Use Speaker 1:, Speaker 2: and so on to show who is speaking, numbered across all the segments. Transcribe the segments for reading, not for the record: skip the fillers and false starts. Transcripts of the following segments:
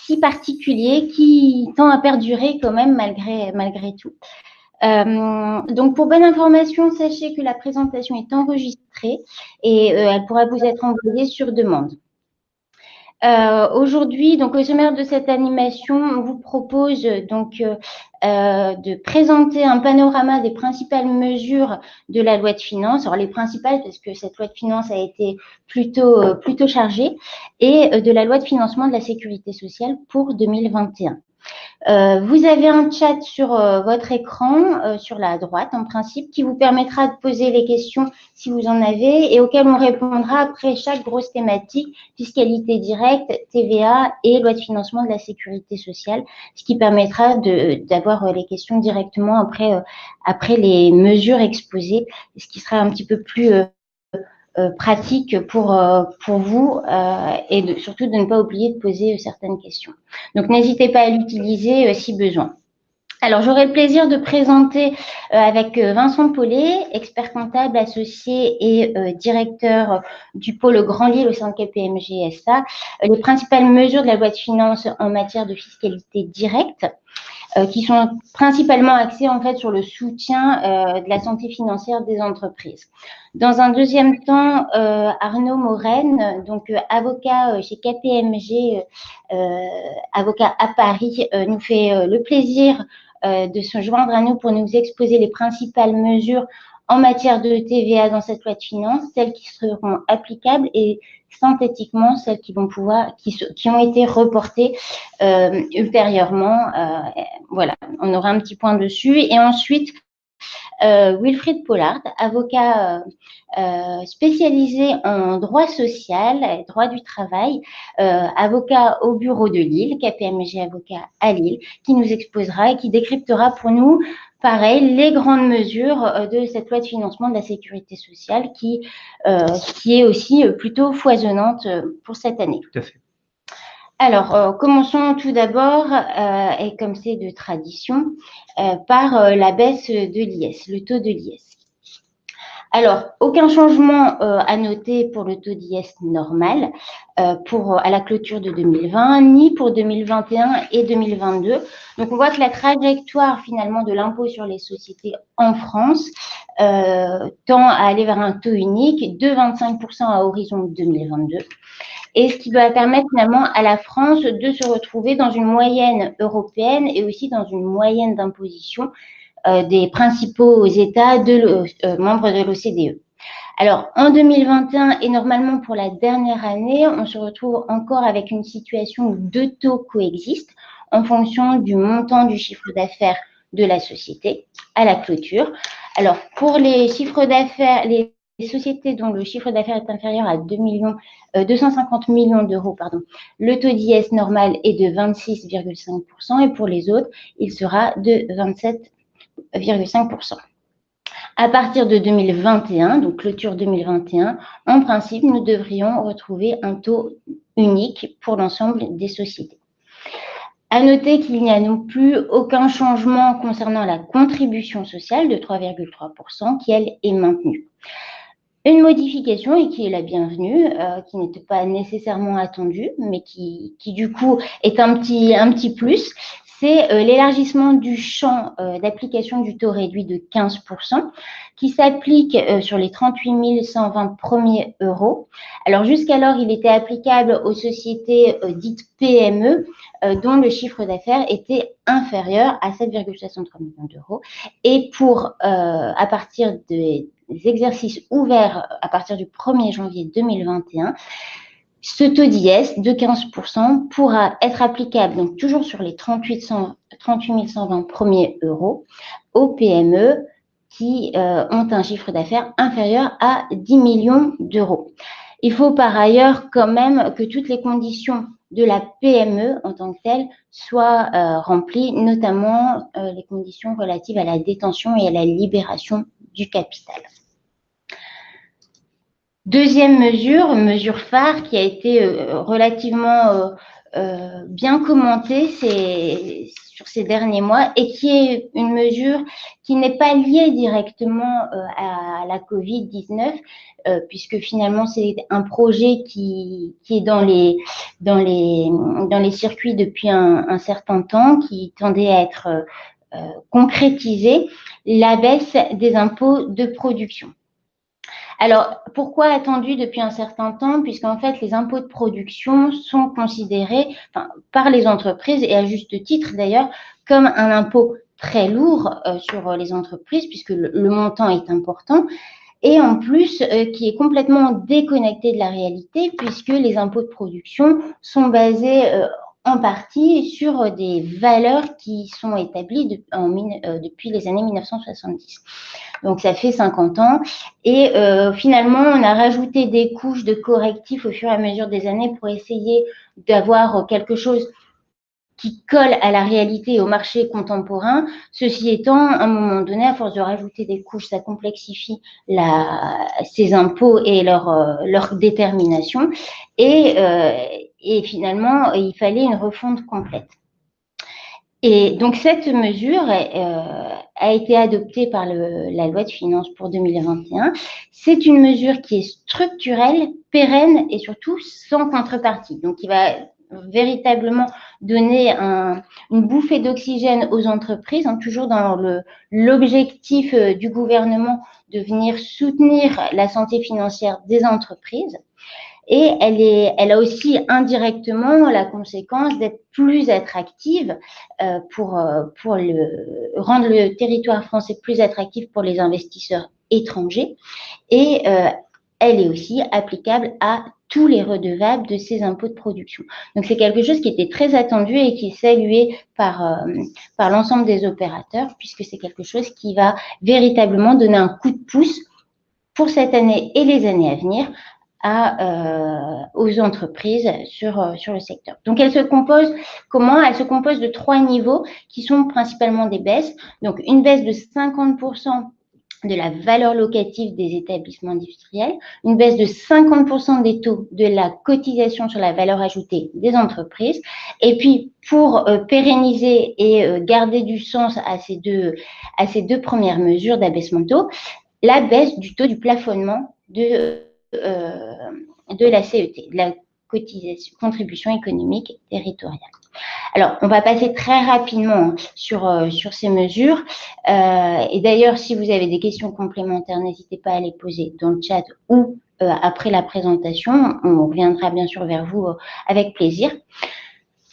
Speaker 1: si particulier qui tend à perdurer quand même malgré tout. Donc, pour bonne information, sachez que la présentation est enregistrée et elle pourra vous être envoyée sur demande. Aujourd'hui, donc au sommaire de cette animation, on vous propose donc de présenter un panorama des principales mesures de la loi de finances. Alors les principales parce que cette loi de finances a été plutôt chargée, et de la loi de financement de la sécurité sociale pour 2021. Vous avez un chat sur votre écran, sur la droite en principe, qui vous permettra de poser les questions si vous en avez et auxquelles on répondra après chaque grosse thématique, fiscalité directe, TVA et loi de financement de la sécurité sociale, ce qui permettra d'avoir les questions directement après les mesures exposées, ce qui sera un petit peu plus pratique pour vous et surtout de ne pas oublier de poser certaines questions. Donc, n'hésitez pas à l'utiliser si besoin. Alors, j'aurai le plaisir de présenter avec Vincent Paulet, expert comptable associé et directeur du pôle Grand Lille au sein de KPMG SA, les principales mesures de la loi de finances en matière de fiscalité directe, qui sont principalement axés en fait sur le soutien de la santé financière des entreprises. Dans un deuxième temps, Arnaud Maurenne, donc avocat chez KPMG, avocat à Paris, nous fait le plaisir de se joindre à nous pour nous exposer les principales mesures en matière de TVA dans cette loi de finances, celles qui seront applicables et synthétiquement celles qui ont été reportées ultérieurement. Voilà, on aura un petit point dessus. Et ensuite, Wilfried Pollard, avocat spécialisé en droit social et droit du travail, avocat au bureau de Lille, KPMG avocat à Lille, qui nous exposera et qui décryptera pour nous, pareil, les grandes mesures de cette loi de financement de la sécurité sociale qui est aussi plutôt foisonnante pour cette année.
Speaker 2: Tout à fait.
Speaker 1: Alors, commençons tout d'abord, et comme c'est de tradition, par la baisse de l'IS, le taux de l'IS. Alors, aucun changement à noter pour le taux d'IS normal à la clôture de 2020, ni pour 2021 et 2022. Donc, on voit que la trajectoire finalement de l'impôt sur les sociétés en France tend à aller vers un taux unique de 25% à horizon 2022. Et ce qui va permettre finalement à la France de se retrouver dans une moyenne européenne et aussi dans une moyenne d'imposition des principaux États membres de l'OCDE. Alors, en 2021 et normalement pour la dernière année, on se retrouve encore avec une situation où deux taux coexistent en fonction du montant du chiffre d'affaires de la société à la clôture. Alors, pour les chiffres d'affaires, les sociétés dont le chiffre d'affaires est inférieur à 250 millions d'euros, le taux d'IS normal est de 26,5% et pour les autres, il sera de 27,5%. À partir de 2021, donc clôture 2021, en principe, nous devrions retrouver un taux unique pour l'ensemble des sociétés. À noter qu'il n'y a non plus aucun changement concernant la contribution sociale de 3,3% qui, elle, est maintenue. Une modification, et qui est la bienvenue, qui n'était pas nécessairement attendue, mais qui du coup est un petit plus, c'est l'élargissement du champ d'application du taux réduit de 15% qui s'applique sur les 38 120 premiers euros. Alors jusqu'alors, il était applicable aux sociétés dites PME dont le chiffre d'affaires était inférieur à 7,63 millions d'euros. Et à partir des exercices ouverts à partir du 1er janvier 2021, ce taux d'IS de 15% pourra être applicable, donc toujours sur les 38 120 premiers euros, aux PME qui ont un chiffre d'affaires inférieur à 10 millions d'euros. Il faut par ailleurs quand même que toutes les conditions de la PME en tant que telle soient remplies, notamment les conditions relatives à la détention et à la libération du capital. Deuxième mesure phare qui a été relativement bien commentée sur ces derniers mois et qui est une mesure qui n'est pas liée directement à la Covid-19, puisque finalement c'est un projet qui est dans les circuits depuis un certain temps, qui tendait à être concrétisé, la baisse des impôts de production. Alors, pourquoi attendu depuis un certain temps? Puisqu'en fait, les impôts de production sont considérés par les entreprises, et à juste titre d'ailleurs, comme un impôt très lourd sur les entreprises, puisque le montant est important, et en plus qui est complètement déconnecté de la réalité, puisque les impôts de production sont basés en partie sur des valeurs qui sont établies depuis les années 1970. Donc, ça fait 50 ans. Et finalement, on a rajouté des couches de correctifs au fur et à mesure des années pour essayer d'avoir quelque chose qui colle à la réalité et au marché contemporain. Ceci étant, à un moment donné, à force de rajouter des couches, ça complexifie ces impôts et leur détermination. Et finalement, il fallait une refonte complète. Et donc, cette mesure a été adoptée par la loi de finances pour 2021. C'est une mesure qui est structurelle, pérenne et surtout sans contrepartie. Donc, qui va véritablement donner une bouffée d'oxygène aux entreprises, toujours dans l'objectif du gouvernement de venir soutenir la santé financière des entreprises. Et elle a aussi indirectement la conséquence d'être plus attractive pour rendre le territoire français plus attractif pour les investisseurs étrangers. Et elle est aussi applicable à tous les redevables de ces impôts de production. Donc, c'est quelque chose qui était très attendu et qui est salué par l'ensemble des opérateurs, puisque c'est quelque chose qui va véritablement donner un coup de pouce pour cette année et les années à venir aux entreprises sur le secteur. Donc, elle se compose de 3 niveaux qui sont principalement des baisses. Donc, une baisse de 50% de la valeur locative des établissements industriels, une baisse de 50% des taux de la cotisation sur la valeur ajoutée des entreprises. Et puis, pour pérenniser et garder du sens à ces deux premières mesures d'abaissement de taux, la baisse du taux du plafonnement de la CET, de la contribution économique territoriale. Alors, on va passer très rapidement sur ces mesures. Et d'ailleurs, si vous avez des questions complémentaires, n'hésitez pas à les poser dans le chat ou après la présentation. On reviendra bien sûr vers vous avec plaisir.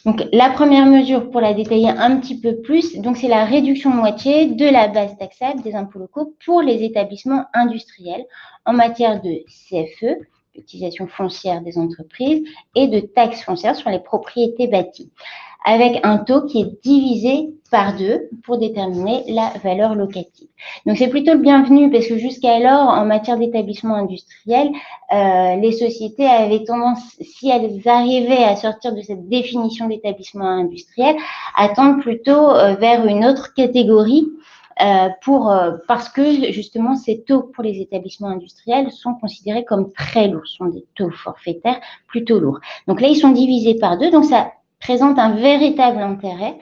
Speaker 1: Donc, la première mesure, pour la détailler un petit peu plus, donc c'est la réduction de moitié de la base taxable des impôts locaux pour les établissements industriels en matière de CFE, cotisation foncière des entreprises, et de taxes foncières sur les propriétés bâties, avec un taux qui est divisé par 2 pour déterminer la valeur locative. Donc, c'est plutôt le bienvenu parce que jusqu'alors, en matière d'établissement industriel, les sociétés avaient tendance, si elles arrivaient à sortir de cette définition d'établissement industriel, à tendre plutôt vers une autre catégorie parce que justement ces taux pour les établissements industriels sont considérés comme très lourds, sont des taux forfaitaires plutôt lourds. Donc là, ils sont divisés par 2, donc ça présente un véritable intérêt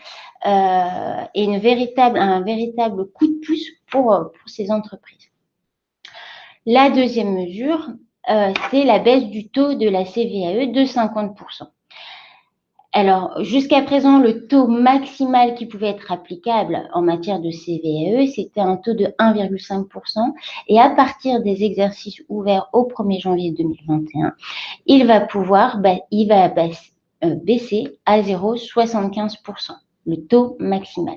Speaker 1: et un véritable coup de pouce pour ces entreprises. La deuxième mesure, c'est la baisse du taux de la CVAE de 50%. Alors, jusqu'à présent, le taux maximal qui pouvait être applicable en matière de CVAE, c'était un taux de 1,5%. Et à partir des exercices ouverts au 1er janvier 2021, il va baisser à 0,75%, le taux maximal.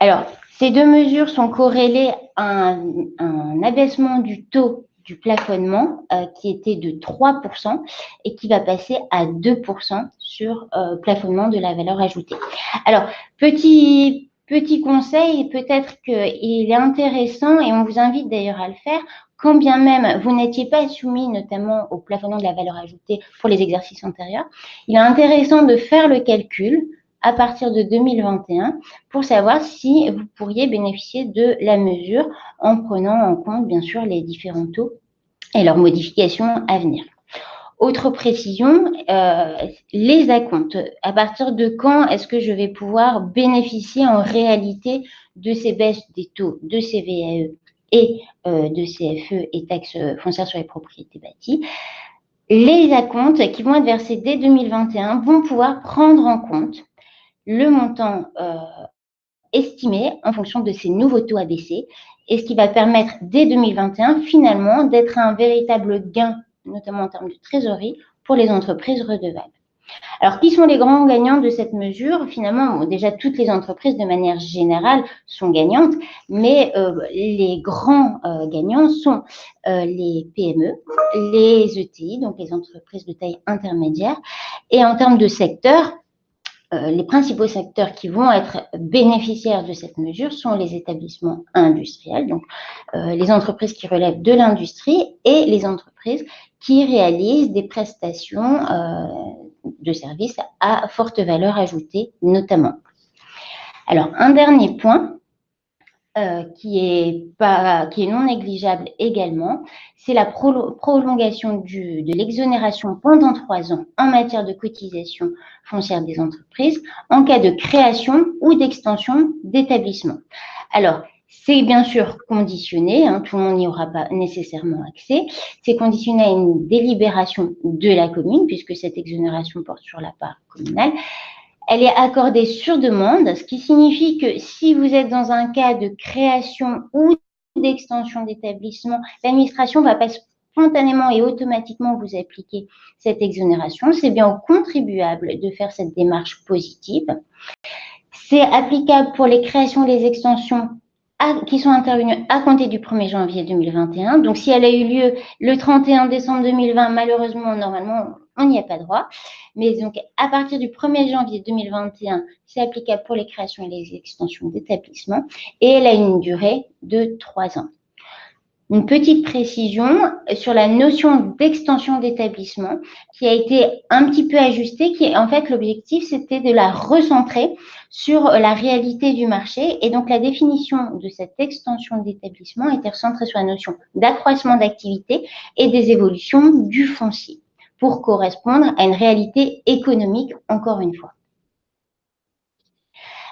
Speaker 1: Alors, ces deux mesures sont corrélées à un abaissement du taux du plafonnement qui était de 3% et qui va passer à 2% sur plafonnement de la valeur ajoutée. Alors, petit conseil, peut-être qu'il est intéressant, et on vous invite d'ailleurs à le faire, quand bien même vous n'étiez pas soumis notamment au plafonnement de la valeur ajoutée pour les exercices antérieurs, il est intéressant de faire le calcul à partir de 2021 pour savoir si vous pourriez bénéficier de la mesure en prenant en compte bien sûr les différents taux et leurs modifications à venir. Autre précision, les acomptes. À partir de quand est-ce que je vais pouvoir bénéficier en réalité de ces baisses des taux de CVAE et de CFE et taxes foncières sur les propriétés bâties? Les acomptes qui vont être versés dès 2021 vont pouvoir prendre en compte le montant estimé en fonction de ces nouveaux taux abaissés, et ce qui va permettre dès 2021 finalement d'être un véritable gain, notamment en termes de trésorerie, pour les entreprises redevables. Alors, qui sont les grands gagnants de cette mesure? Finalement, bon, déjà, toutes les entreprises, de manière générale, sont gagnantes, mais les grands gagnants sont les PME, les ETI, donc les entreprises de taille intermédiaire, et en termes de secteur, les principaux secteurs qui vont être bénéficiaires de cette mesure sont les établissements industriels, donc les entreprises qui relèvent de l'industrie et les entreprises qui réalisent des prestations de services à forte valeur ajoutée notamment. Alors, un dernier point qui est non négligeable également, c'est la prolongation de l'exonération pendant 3 ans en matière de cotisation foncière des entreprises en cas de création ou d'extension d'établissement. Alors, c'est bien sûr conditionné, tout le monde n'y aura pas nécessairement accès, c'est conditionné à une délibération de la commune, puisque cette exonération porte sur la part communale. Elle est accordée sur demande, ce qui signifie que si vous êtes dans un cas de création ou d'extension d'établissement, l'administration ne va pas spontanément et automatiquement vous appliquer cette exonération. C'est bien au contribuable de faire cette démarche positive. C'est applicable pour les créations et les extensions qui sont intervenues à compter du 1er janvier 2021. Donc, si elle a eu lieu le 31 décembre 2020, malheureusement, normalement, on n'y a pas droit. Mais donc, à partir du 1er janvier 2021, c'est applicable pour les créations et les extensions d'établissements. Et elle a une durée de 3 ans. Une petite précision sur la notion d'extension d'établissement qui a été un petit peu ajustée, qui est en fait l'objectif, c'était de la recentrer sur la réalité du marché. Et donc, la définition de cette extension d'établissement était recentrée sur la notion d'accroissement d'activité et des évolutions du foncier pour correspondre à une réalité économique, encore une fois.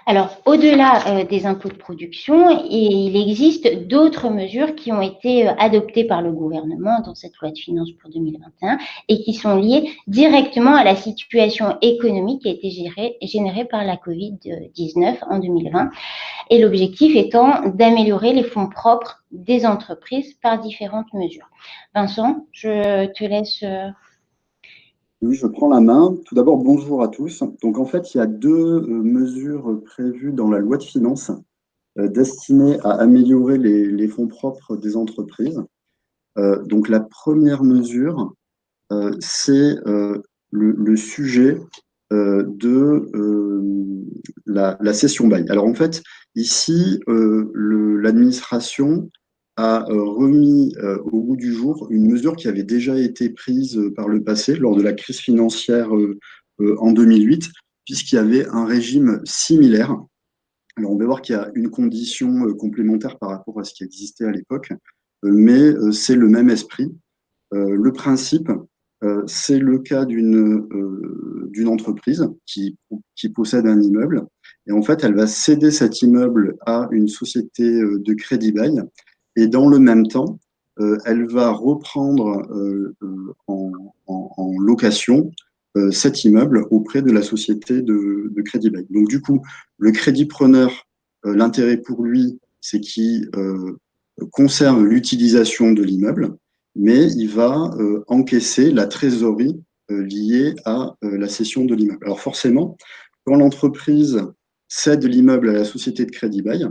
Speaker 1: Alors, au-delà des impôts de production, il existe d'autres mesures qui ont été adoptées par le gouvernement dans cette loi de finances pour 2021 et qui sont liées directement à la situation économique qui a été générée par la Covid-19 en 2020. Et l'objectif étant d'améliorer les fonds propres des entreprises par différentes mesures. Vincent, je te laisse...
Speaker 2: Oui, je prends la main. Tout d'abord, bonjour à tous. Donc, en fait, il y a deux mesures prévues dans la loi de finances destinées à améliorer les fonds propres des entreprises. Donc, la première mesure, c'est le sujet de la cession bail. Alors, en fait, ici, l'administration a remis au goût du jour une mesure qui avait déjà été prise par le passé lors de la crise financière en 2008, puisqu'il y avait un régime similaire. Alors, on va voir qu'il y a une condition complémentaire par rapport à ce qui existait à l'époque, mais c'est le même esprit. Le principe, c'est le cas d'une entreprise qui possède un immeuble, et en fait, elle va céder cet immeuble à une société de crédit bail. Et dans le même temps, elle va reprendre en location cet immeuble auprès de la société de crédit bail. Donc du coup, le crédit preneur, l'intérêt pour lui, c'est qu'il conserve l'utilisation de l'immeuble, mais il va encaisser la trésorerie liée à la cession de l'immeuble. Alors forcément, quand l'entreprise cède l'immeuble à la société de crédit bail,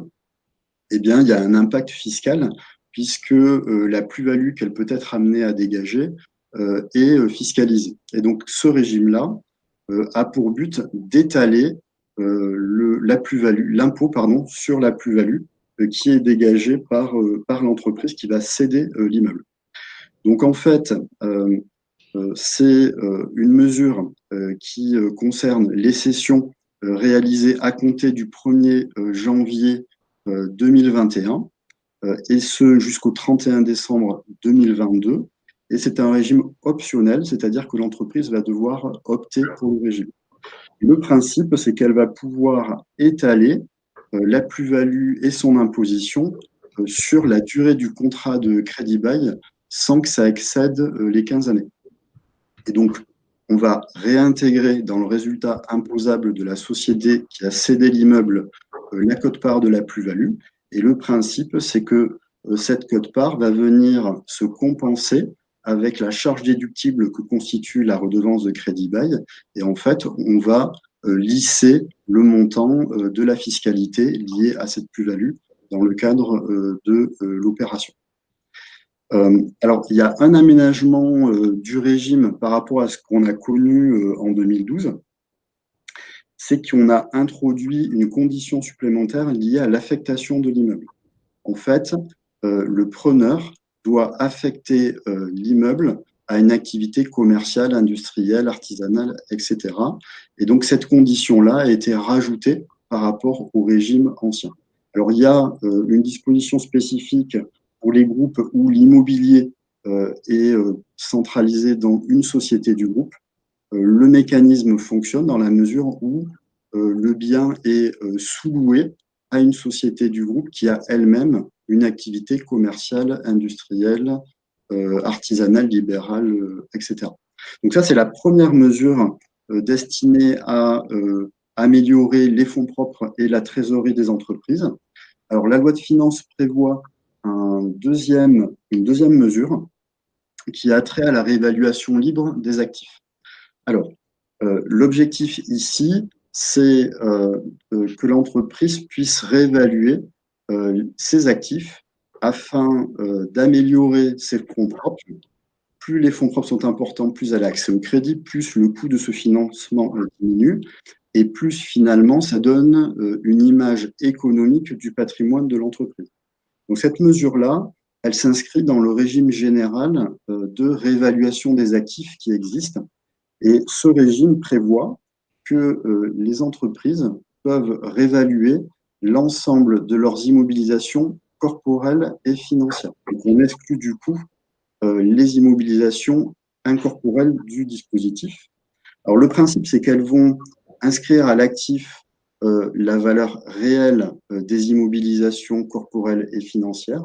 Speaker 2: eh bien, il y a un impact fiscal puisque la plus-value qu'elle peut être amenée à dégager est fiscalisée. Et donc, ce régime-là a pour but d'étaler la plus-value, l'impôt, pardon, sur la plus-value qui est dégagée par l'entreprise qui va céder l'immeuble. Donc, en fait, c'est une mesure qui concerne les cessions réalisées à compter du 1er janvier 2021, et ce jusqu'au 31 décembre 2022. et c'est un régime optionnel, c'est-à-dire que l'entreprise va devoir opter pour le régime. Le principe, c'est qu'elle va pouvoir étaler la plus-value et son imposition sur la durée du contrat de crédit bail sans que ça excède les 15 années. Et donc, on va réintégrer dans le résultat imposable de la société qui a cédé l'immeuble la quote-part de la plus-value. Et le principe, c'est que cette quote-part va venir se compenser avec la charge déductible que constitue la redevance de crédit bail. Et en fait, on va lisser le montant de la fiscalité liée à cette plus-value dans le cadre de l'opération. Alors, il y a un aménagement du régime par rapport à ce qu'on a connu en 2012, c'est qu'on a introduit une condition supplémentaire liée à l'affectation de l'immeuble. En fait, le preneur doit affecter l'immeuble à une activité commerciale, industrielle, artisanale, etc. Et donc, cette condition-là a été rajoutée par rapport au régime ancien. Alors, il y a une disposition spécifique pour les groupes où l'immobilier est centralisé dans une société du groupe. Le mécanisme fonctionne dans la mesure où le bien est sous-loué à une société du groupe qui a elle-même une activité commerciale, industrielle, artisanale, libérale, etc. Donc ça, c'est la première mesure destinée à améliorer les fonds propres et la trésorerie des entreprises. Alors, la loi de finances prévoit une deuxième mesure qui a trait à la réévaluation libre des actifs. Alors, l'objectif ici, c'est que l'entreprise puisse réévaluer ses actifs afin d'améliorer ses fonds propres. Plus les fonds propres sont importants, plus elle a accès au crédit, plus le coût de ce financement diminue, et plus finalement ça donne une image économique du patrimoine de l'entreprise. Donc cette mesure-là, elle s'inscrit dans le régime général de réévaluation des actifs qui existent. Et ce régime prévoit que les entreprises peuvent réévaluer l'ensemble de leurs immobilisations corporelles et financières. Donc on exclut du coup les immobilisations incorporelles du dispositif. Alors le principe, c'est qu'elles vont inscrire à l'actif la valeur réelle des immobilisations corporelles et financières.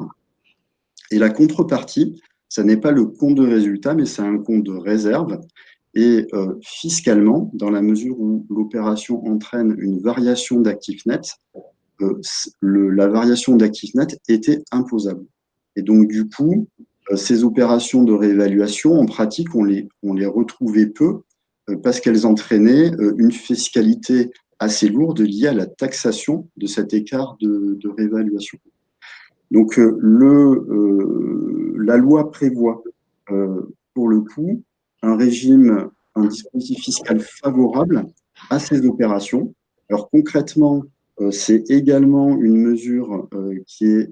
Speaker 2: Et la contrepartie, ça n'est pas le compte de résultat, mais c'est un compte de réserve. Et fiscalement, dans la mesure où l'opération entraîne une variation d'actifs nets, la variation d'actifs nets était imposable. Et donc, du coup, ces opérations de réévaluation, en pratique, on les retrouvait peu parce qu'elles entraînaient une fiscalité assez lourde liée à la taxation de cet écart de réévaluation. Donc, la loi prévoit, pour le coup, un dispositif fiscal favorable à ces opérations. Alors, concrètement, c'est également une mesure qui est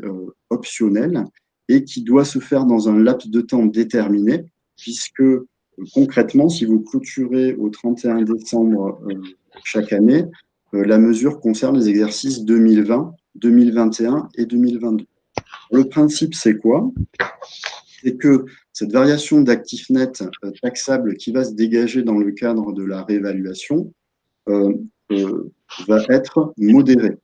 Speaker 2: optionnelle et qui doit se faire dans un laps de temps déterminé, puisque concrètement, si vous clôturez au 31 décembre chaque année, la mesure concerne les exercices 2020, 2021 et 2022. Le principe, c'est quoi? C'est que cette variation d'actifs nets taxables qui va se dégager dans le cadre de la réévaluation va être modérée.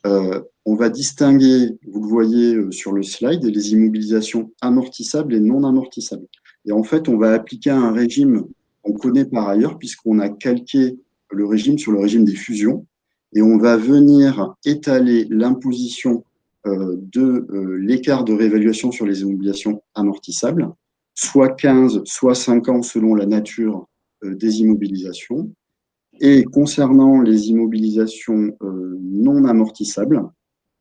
Speaker 2: On va distinguer, vous le voyez sur le slide, les immobilisations amortissables et non amortissables. Et en fait, on va appliquer un régime qu'on connaît par ailleurs, puisqu'on a calqué le régime sur le régime des fusions, et on va venir étaler l'imposition de l'écart de réévaluation sur les immobilisations amortissables, soit 15, soit 5 ans selon la nature des immobilisations. Et concernant les immobilisations non amortissables,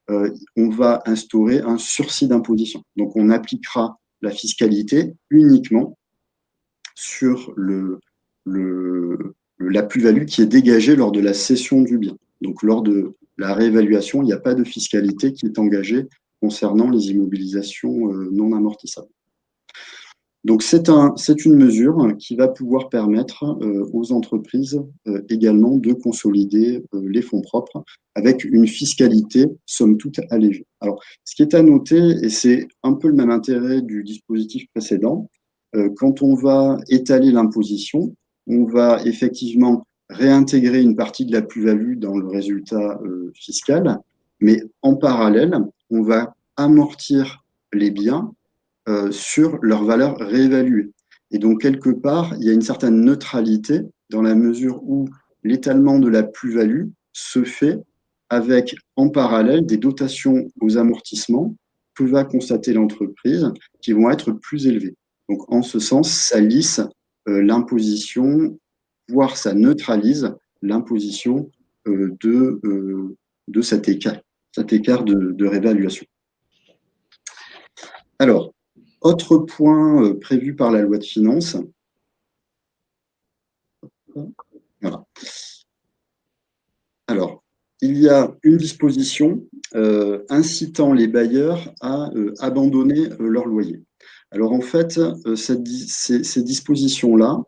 Speaker 2: on va instaurer un sursis d'imposition. Donc, on appliquera la fiscalité uniquement sur la plus-value qui est dégagée lors de la cession du bien. Donc, lors de la réévaluation, il n'y a pas de fiscalité qui est engagée concernant les immobilisations non amortissables. Donc, c'est une mesure qui va pouvoir permettre aux entreprises également de consolider les fonds propres avec une fiscalité, somme toute, allégée. Alors, ce qui est à noter, et c'est un peu le même intérêt du dispositif précédent, quand on va étaler l'imposition, on va effectivement réintégrer une partie de la plus-value dans le résultat fiscal, mais en parallèle, on va amortir les biens sur leur valeur réévaluée. Et donc, quelque part, il y a une certaine neutralité dans la mesure où l'étalement de la plus-value se fait avec, en parallèle, des dotations aux amortissements que va constater l'entreprise qui vont être plus élevées. Donc, en ce sens, ça lisse l'imposition, voire ça neutralise l'imposition de cet écart de réévaluation. Alors, autre point prévu par la loi de finances. Voilà. Alors, il y a une disposition incitant les bailleurs à abandonner leur loyer. Alors, en fait, ces dispositions-là,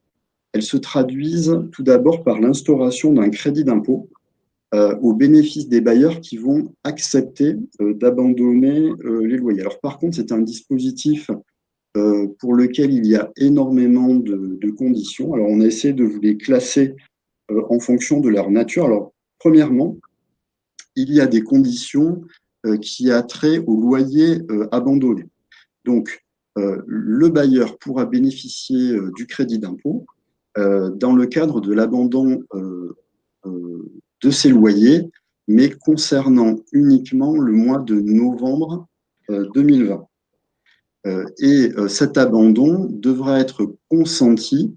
Speaker 2: elles se traduisent tout d'abord par l'instauration d'un crédit d'impôt au bénéfice des bailleurs qui vont accepter d'abandonner les loyers. Alors, par contre, c'est un dispositif pour lequel il y a énormément de conditions. Alors, on a essayé de vous les classer en fonction de leur nature. Alors, premièrement, il y a des conditions qui a trait au loyer abandonné. Donc, le bailleur pourra bénéficier du crédit d'impôt dans le cadre de l'abandon de ses loyers, mais concernant uniquement le mois de novembre 2020. Et cet abandon devra être consenti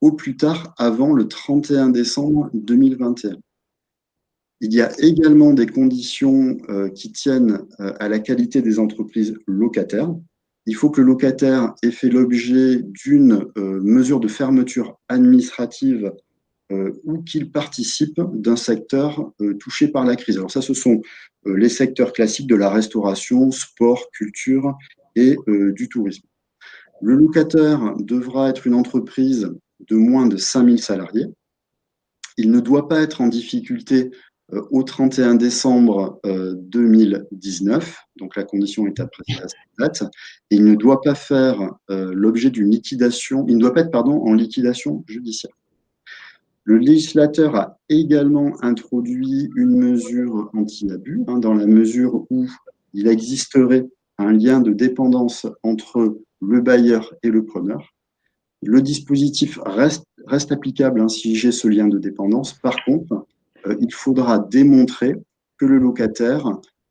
Speaker 2: au plus tard avant le 31 décembre 2021. Il y a également des conditions qui tiennent à la qualité des entreprises locataires. Il faut que le locataire ait fait l'objet d'une mesure de fermeture administrative ou qu'il participe d'un secteur touché par la crise. Alors ça, ce sont les secteurs classiques de la restauration, sport, culture et du tourisme. Le locataire devra être une entreprise de moins de 5000 salariés. Il ne doit pas être en difficulté au 31 décembre 2019, donc la condition est après cette date, et il ne doit pas faire l'objet d'une liquidation, il ne doit pas être en liquidation judiciaire. Le législateur a également introduit une mesure anti-abus, dans la mesure où il existerait un lien de dépendance entre le bailleur et le preneur. Le dispositif reste applicable si j'ai ce lien de dépendance. Par contre, il faudra démontrer que le locataire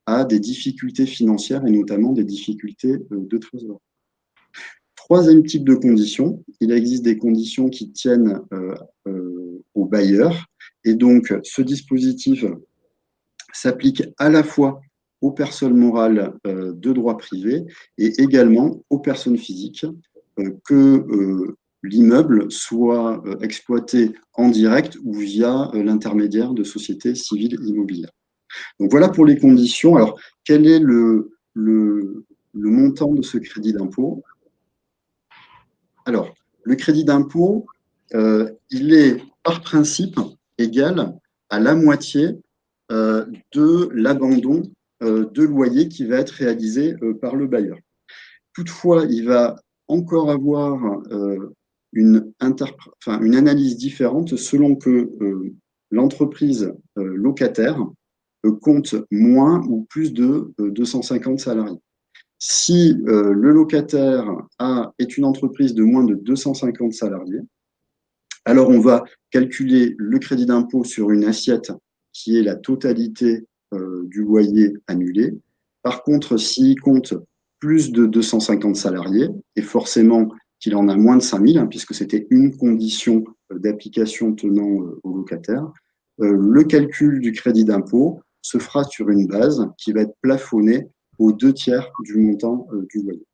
Speaker 2: a des difficultés financières et notamment des difficultés de trésorerie. Troisième type de conditions, il existe des conditions qui tiennent au bailleur et donc ce dispositif s'applique à la fois aux personnes morales de droit privé et également aux personnes physiques que l'immeuble soit exploité en direct ou via l'intermédiaire de sociétés civiles immobilières. Donc voilà pour les conditions. Alors, quel est le montant de ce crédit d'impôt? Alors, le crédit d'impôt, il est par principe égal à la moitié de l'abandon de loyer qui va être réalisé par le bailleur. Toutefois, il va encore avoir une analyse différente selon que l'entreprise locataire compte moins ou plus de 250 salariés. Si le locataire est une entreprise de moins de 250 salariés, alors on va calculer le crédit d'impôt sur une assiette qui est la totalité du loyer annulé. Par contre, s'il compte plus de 250 salariés, et forcément qu'il en a moins de 5000, puisque c'était une condition d'application tenant au locataire, le calcul du crédit d'impôt se fera sur une base qui va être plafonnée aux 2/3 du montant du loyer.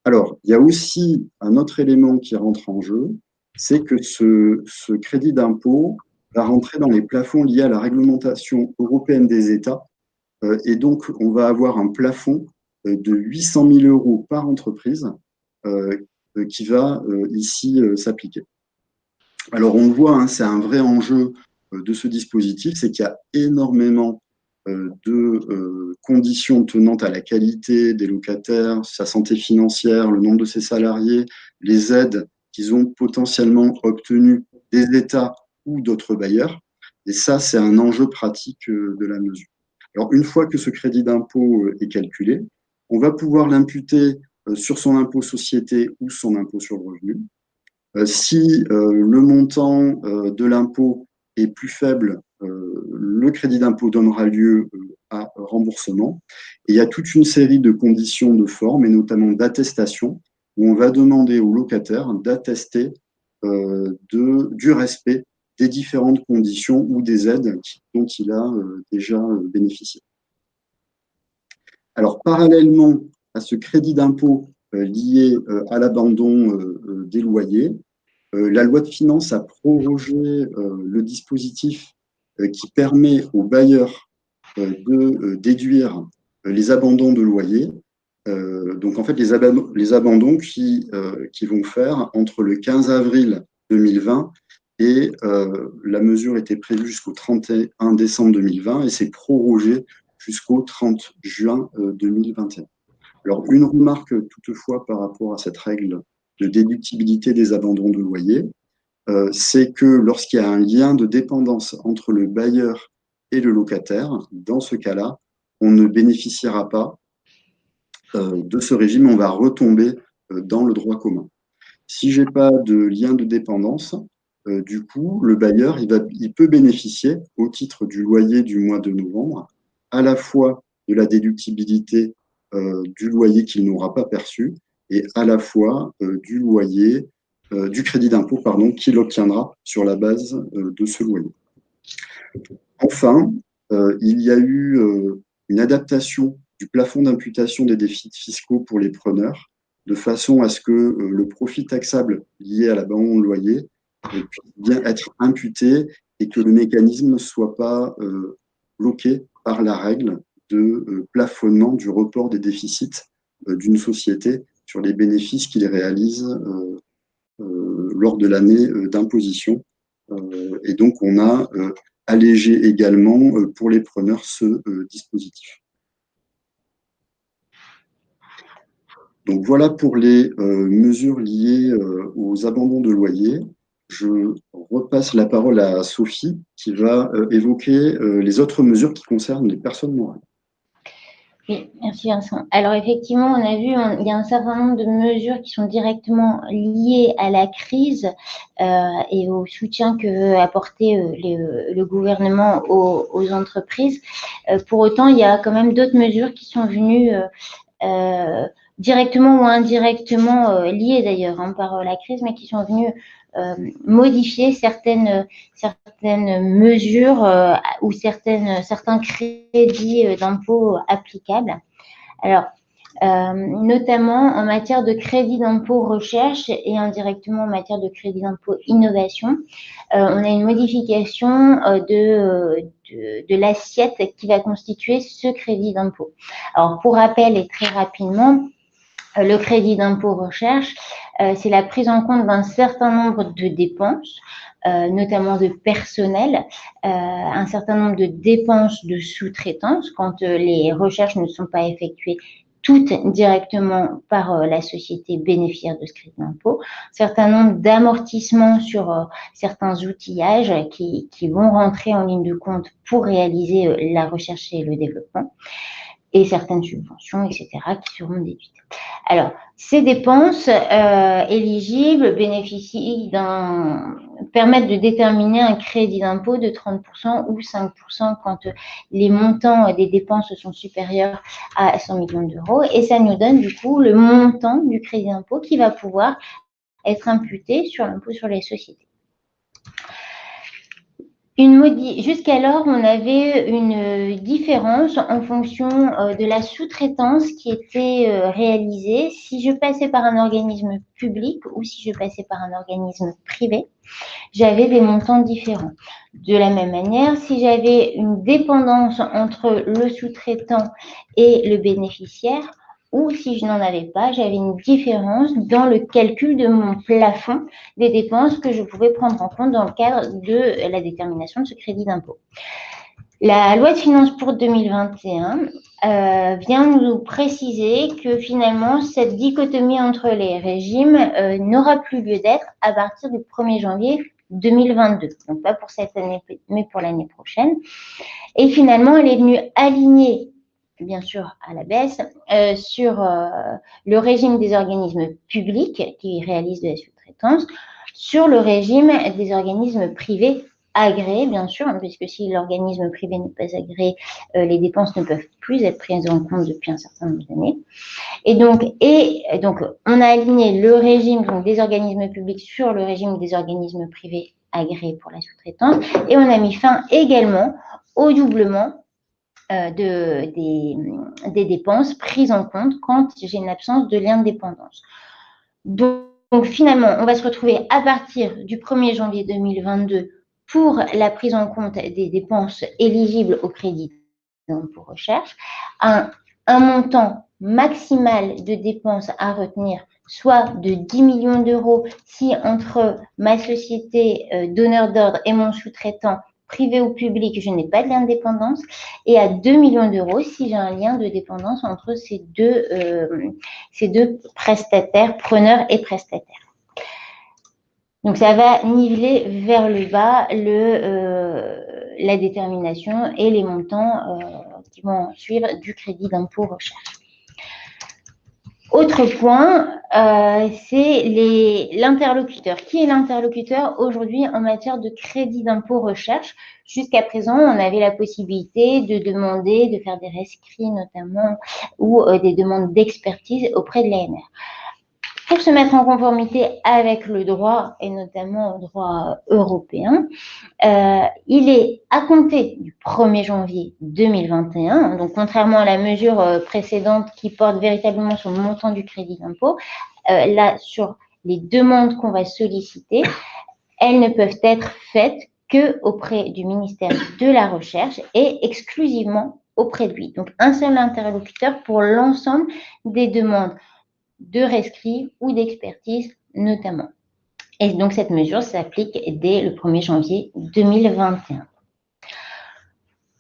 Speaker 2: Alors, il y a aussi un autre élément qui rentre en jeu, c'est que ce crédit d'impôt va rentrer dans les plafonds liés à la réglementation européenne des États. Et donc, on va avoir un plafond de 800 000 € par entreprise qui va ici s'appliquer. Alors, on le voit, c'est un vrai enjeu de ce dispositif, c'est qu'il y a énormément de conditions tenant à la qualité des locataires, sa santé financière, le nombre de ses salariés, les aides qu'ils ont potentiellement obtenues des États ou d'autres bailleurs. Et ça, c'est un enjeu pratique de la mesure. Alors, une fois que ce crédit d'impôt est calculé, on va pouvoir l'imputer sur son impôt société ou son impôt sur le revenu. Si le montant de l'impôt est plus faible, le crédit d'impôt donnera lieu à remboursement. Et il y a toute une série de conditions de forme, et notamment d'attestation, où on va demander au locataire d'attester du respect des différentes conditions ou des aides dont il a déjà bénéficié. Alors, parallèlement à ce crédit d'impôt lié à l'abandon des loyers, la loi de finances a prorogé le dispositif qui permet aux bailleurs de déduire les abandons de loyer. Donc, en fait, les abandons qui vont faire entre le 15 avril 2020 et la mesure était prévue jusqu'au 31 décembre 2020 et c'est prorogé jusqu'au 30 juin 2021. Alors, une remarque toutefois par rapport à cette règle de déductibilité des abandons de loyer, c'est que lorsqu'il y a un lien de dépendance entre le bailleur et le locataire, dans ce cas-là, on ne bénéficiera pas de ce régime, on va retomber dans le droit commun. Si je n'ai pas de lien de dépendance, du coup, le bailleur, il peut bénéficier, au titre du loyer du mois de novembre, à la fois de la déductibilité du loyer qu'il n'aura pas perçu et à la fois du crédit d'impôt qu'il obtiendra sur la base de ce loyer. Enfin, il y a eu une adaptation du plafond d'imputation des déficits fiscaux pour les preneurs, de façon à ce que le profit taxable lié à l'abandon de loyer puisse bien être imputé et que le mécanisme ne soit pas bloqué par la règle de plafonnement du report des déficits d'une société sur les bénéfices qu'il réalise lors de l'année d'imposition. Et donc, on a allégé également pour les preneurs ce dispositif. Donc, voilà pour les mesures liées aux abandons de loyer. Je repasse la parole à Sophie qui va évoquer les autres mesures qui concernent les personnes morales.
Speaker 1: Oui, merci Vincent. Alors effectivement, on a vu, il y a un certain nombre de mesures qui sont directement liées à la crise et au soutien que veut apporter le gouvernement aux entreprises. Pour autant, il y a quand même d'autres mesures qui sont venues directement ou indirectement liées d'ailleurs par la crise, mais qui sont venues modifier certaines mesures ou certains crédits d'impôt applicables. Alors, notamment en matière de crédit d'impôt recherche et indirectement en matière de crédit d'impôt innovation, on a une modification de l'assiette qui va constituer ce crédit d'impôt. Alors, pour rappel et très rapidement, le crédit d'impôt recherche, c'est la prise en compte d'un certain nombre de dépenses, notamment de personnel, un certain nombre de dépenses de sous-traitance quand les recherches ne sont pas effectuées toutes directement par la société bénéficiaire de ce crédit d'impôt, un certain nombre d'amortissements sur certains outillages qui vont rentrer en ligne de compte pour réaliser la recherche et le développement, et certaines subventions, etc., qui seront déduites. Alors, ces dépenses éligibles permettent de déterminer un crédit d'impôt de 30% ou 5% quand les montants des dépenses sont supérieurs à 100 millions d'euros. Et ça nous donne du coup le montant du crédit d'impôt qui va pouvoir être imputé sur l'impôt sur les sociétés. Jusqu'alors, on avait une différence en fonction de la sous-traitance qui était réalisée. Si je passais par un organisme public ou si je passais par un organisme privé, j'avais des montants différents. De la même manière, si j'avais une dépendance entre le sous-traitant et le bénéficiaire, ou si je n'en avais pas, j'avais une différence dans le calcul de mon plafond des dépenses que je pouvais prendre en compte dans le cadre de la détermination de ce crédit d'impôt. La loi de finances pour 2021 vient nous préciser que finalement, cette dichotomie entre les régimes n'aura plus lieu d'être à partir du 1er janvier 2022. Donc pas pour cette année, mais pour l'année prochaine. Et finalement, elle est venue aligner, bien sûr à la baisse, sur le régime des organismes publics qui réalisent de la sous-traitance, sur le régime des organismes privés agréés, bien sûr, puisque si l'organisme privé n'est pas agréé, les dépenses ne peuvent plus être prises en compte depuis un certain nombre d'années. Et donc, on a aligné le régime donc, des organismes publics sur le régime des organismes privés agréés pour la sous-traitance, et on a mis fin également au doublement des dépenses prises en compte quand j'ai une absence de lien de dépendance. Donc finalement, on va se retrouver à partir du 1er janvier 2022 pour la prise en compte des dépenses éligibles au crédit d'impôt recherche, un montant maximal de dépenses à retenir, soit de 10 millions d'euros si entre ma société donneur d'ordre et mon sous-traitant privé ou public, je n'ai pas de lien de dépendance, et à 2 millions d'euros si j'ai un lien de dépendance entre ces deux prestataires, preneurs et prestataires. Donc, ça va niveler vers le bas la détermination et les montants qui vont suivre du crédit d'impôt recherche. Autre point, c'est l'interlocuteur. Qui est l'interlocuteur aujourd'hui en matière de crédit d'impôt recherche? Jusqu'à présent, on avait la possibilité de demander, de faire des rescrits notamment, ou des demandes d'expertise auprès de l'ANR. Pour se mettre en conformité avec le droit, et notamment le droit européen, il est à compter du 1er janvier 2021, donc contrairement à la mesure précédente qui porte véritablement sur le montant du crédit d'impôt, là, sur les demandes qu'on va solliciter, elles ne peuvent être faites qu'auprès du ministère de la Recherche et exclusivement auprès de lui. Donc, un seul interlocuteur pour l'ensemble des demandes de rescrit ou d'expertise notamment. Et donc, cette mesure s'applique dès le 1er janvier 2021.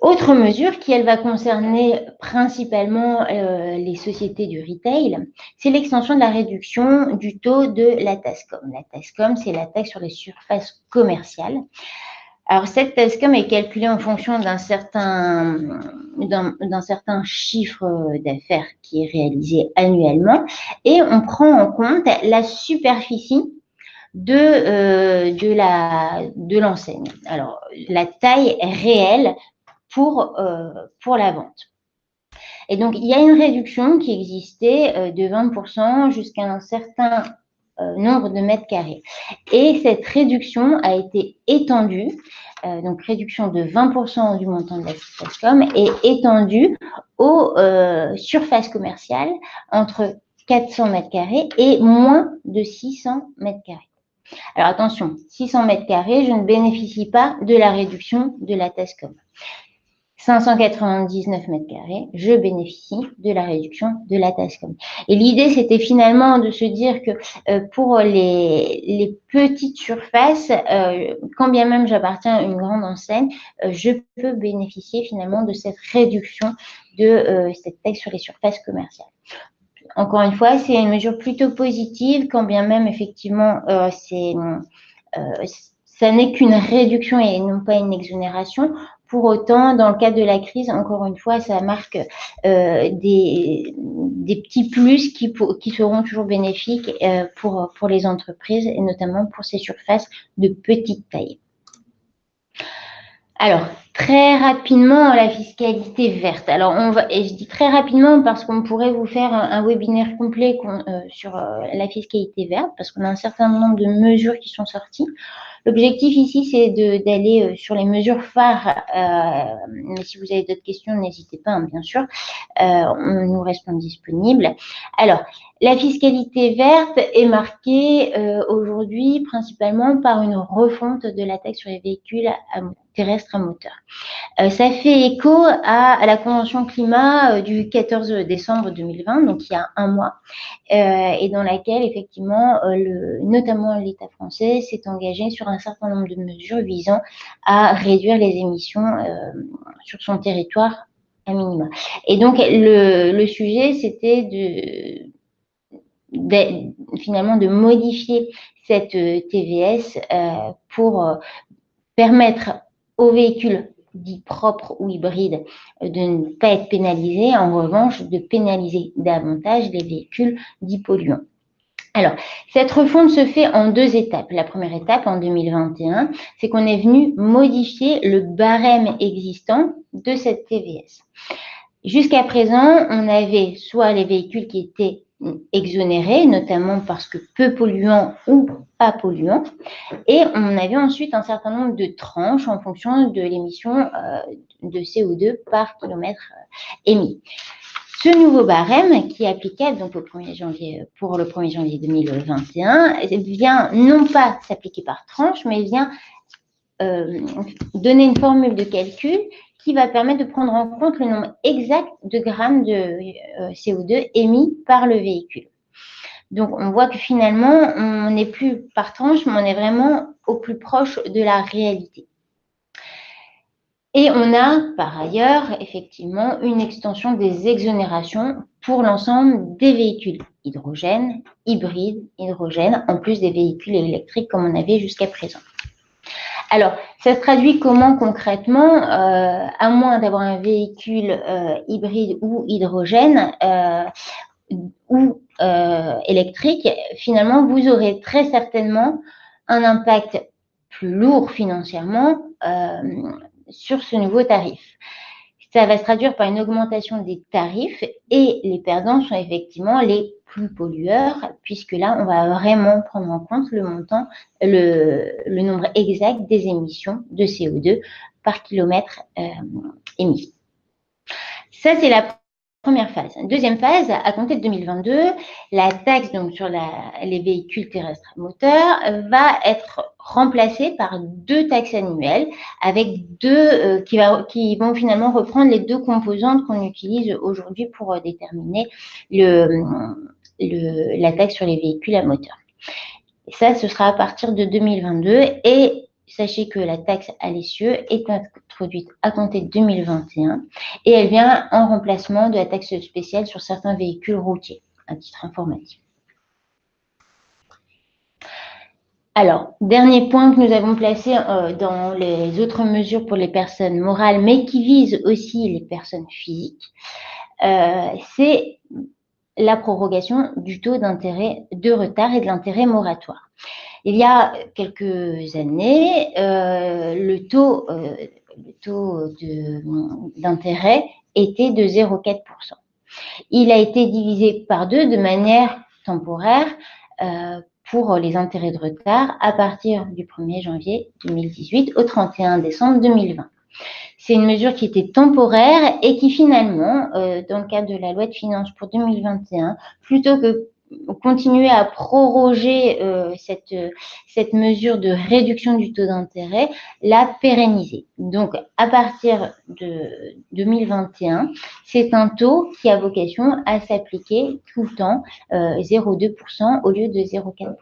Speaker 1: Autre mesure qui, elle, va concerner principalement les sociétés du retail, c'est l'extension de la réduction du taux de la TASCOM. La TASCOM, c'est la taxe sur les surfaces commerciales. Alors, cette TASCOM est calculée en fonction d'un certain chiffre d'affaires qui est réalisé annuellement et on prend en compte la superficie de l'enseigne. Alors, la taille réelle pour la vente. Et donc, il y a une réduction qui existait de 20% jusqu'à un certain nombre de mètres carrés. Et cette réduction a été étendue, donc réduction de 20% du montant de la TASCOM, et étendue aux surfaces commerciales entre 400 mètres carrés et moins de 600 mètres carrés. Alors attention, 600 mètres carrés, je ne bénéficie pas de la réduction de la TASCOM. 599 mètres carrés, je bénéficie de la réduction de la TASCOM. Et l'idée, c'était finalement de se dire que pour les petites surfaces, quand bien même j'appartiens à une grande enseigne, je peux bénéficier finalement de cette réduction de cette taxe sur les surfaces commerciales. Encore une fois, c'est une mesure plutôt positive, quand bien même effectivement ça n'est qu'une réduction et non pas une exonération. Pour autant, dans le cadre de la crise, encore une fois, ça marque des petits plus qui seront toujours bénéfiques pour les entreprises et notamment pour ces surfaces de petite taille. Alors, très rapidement, la fiscalité verte. Alors, et je dis très rapidement parce qu'on pourrait vous faire un webinaire complet sur la fiscalité verte, parce qu'on a un certain nombre de mesures qui sont sorties. L'objectif ici, c'est d'aller sur les mesures phares. Mais si vous avez d'autres questions, n'hésitez pas, hein, bien sûr. Nous restons disponibles. Alors, la fiscalité verte est marquée aujourd'hui principalement par une refonte de la taxe sur les véhicules terrestres à moteur. Ça fait écho à la Convention climat du 14 décembre 2020, donc il y a un mois, et dans laquelle, effectivement, notamment l'État français s'est engagé sur un certain nombre de mesures visant à réduire les émissions sur son territoire à minima. Et donc, le sujet, c'était finalement de modifier cette TVS pour permettre aux véhicules dits propres ou hybrides de ne pas être pénalisés, en revanche de pénaliser davantage les véhicules dits polluants. Alors, cette refonte se fait en 2 étapes. La première étape, en 2021, c'est qu'on est venu modifier le barème existant de cette TVS. Jusqu'à présent, on avait soit les véhicules qui étaient exonérés, notamment parce que peu polluants ou pas polluants, et on avait ensuite un certain nombre de tranches en fonction de l'émission de CO2 par kilomètre émis. Ce nouveau barème, qui est applicable donc pour le 1er janvier 2021, vient non pas s'appliquer par tranche, mais vient donner une formule de calcul qui va permettre de prendre en compte le nombre exact de grammes de CO2 émis par le véhicule. Donc, on voit que finalement, on n'est plus par tranche, mais on est vraiment au plus proche de la réalité. Et on a, par ailleurs, effectivement, une extension des exonérations pour l'ensemble des véhicules hydrogène, hybrides, hydrogène, en plus des véhicules électriques comme on avait jusqu'à présent. Alors, ça se traduit comment concrètement? À moins d'avoir un véhicule hybride ou hydrogène ou électrique, finalement, vous aurez très certainement un impact plus lourd financièrement sur ce nouveau tarif. Ça va se traduire par une augmentation des tarifs et les perdants sont effectivement les plus pollueurs, puisque là, on va vraiment prendre en compte le montant, le nombre exact des émissions de CO2 par kilomètre émis. Ça, c'est la première phase. Deuxième phase, à compter de 2022, la taxe donc, sur les véhicules terrestres à moteur va être remplacée par 2 taxes annuelles avec qui vont finalement reprendre les 2 composantes qu'on utilise aujourd'hui pour déterminer la taxe sur les véhicules à moteur. Et ça, ce sera à partir de 2022 et sachez que la taxe à l'essieu est introduite à compter de 2021 et elle vient en remplacement de la taxe spéciale sur certains véhicules routiers, à titre informatif. Alors, dernier point que nous avons placé dans les autres mesures pour les personnes morales, mais qui visent aussi les personnes physiques, c'est la prorogation du taux d'intérêt de retard et de l'intérêt moratoire. Il y a quelques années, le taux d'intérêt était de 0,4%. Il a été divisé par 2 de manière temporaire pour les intérêts de retard à partir du 1er janvier 2018 au 31 décembre 2020. C'est une mesure qui était temporaire et qui finalement, dans le cadre de la loi de finances pour 2021, plutôt que continuer à proroger cette mesure de réduction du taux d'intérêt, l'a pérennisée. Donc, à partir de 2021, c'est un taux qui a vocation à s'appliquer tout le temps, 0,2% au lieu de 0,4%.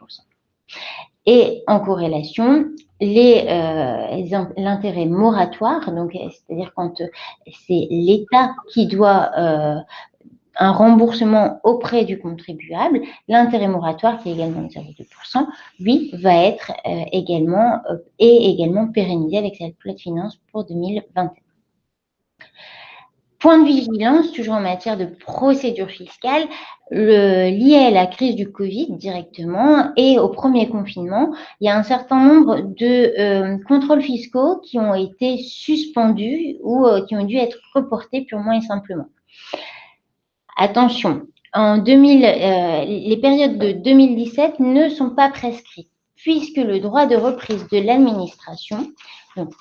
Speaker 1: Et en corrélation, l'intérêt moratoire, donc c'est-à-dire quand c'est l'État qui doit un remboursement auprès du contribuable, l'intérêt moratoire qui est également de 0,2%, lui va être également pérennisé avec cette loi de finances pour 2021. Point de vigilance, toujours en matière de procédure fiscale, lié à la crise du Covid directement et au premier confinement, il y a un certain nombre de contrôles fiscaux qui ont été suspendus ou qui ont dû être reportés purement et simplement. Attention, les périodes de 2017 ne sont pas prescrites, puisque le droit de reprise de l'administration,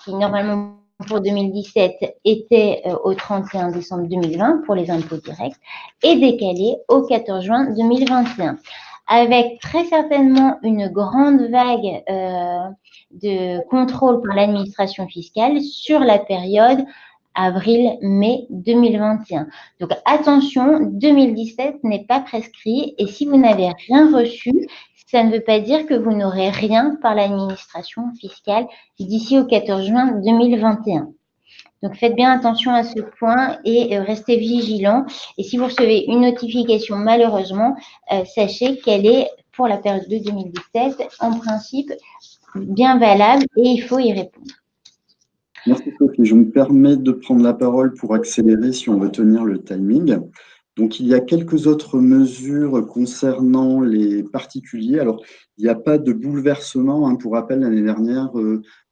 Speaker 1: qui normalement pour 2017 était au 31 décembre 2020 pour les impôts directs, est décalé au 14 juin 2021, avec très certainement une grande vague de contrôle par l'administration fiscale sur la période avril-mai 2021. Donc attention, 2017 n'est pas prescrit et si vous n'avez rien reçu, ça ne veut pas dire que vous n'aurez rien par l'administration fiscale d'ici au 14 juin 2021. Donc, faites bien attention à ce point et restez vigilants. Et si vous recevez une notification, malheureusement, sachez qu'elle est pour la période de 2017, en principe, bien valable et il faut y répondre.
Speaker 2: Merci Sophie. Je me permets de prendre la parole pour accélérer si on veut tenir le timing. Donc, il y a quelques autres mesures concernant les particuliers. Alors, il n'y a pas de bouleversement, hein. Pour rappel, l'année dernière,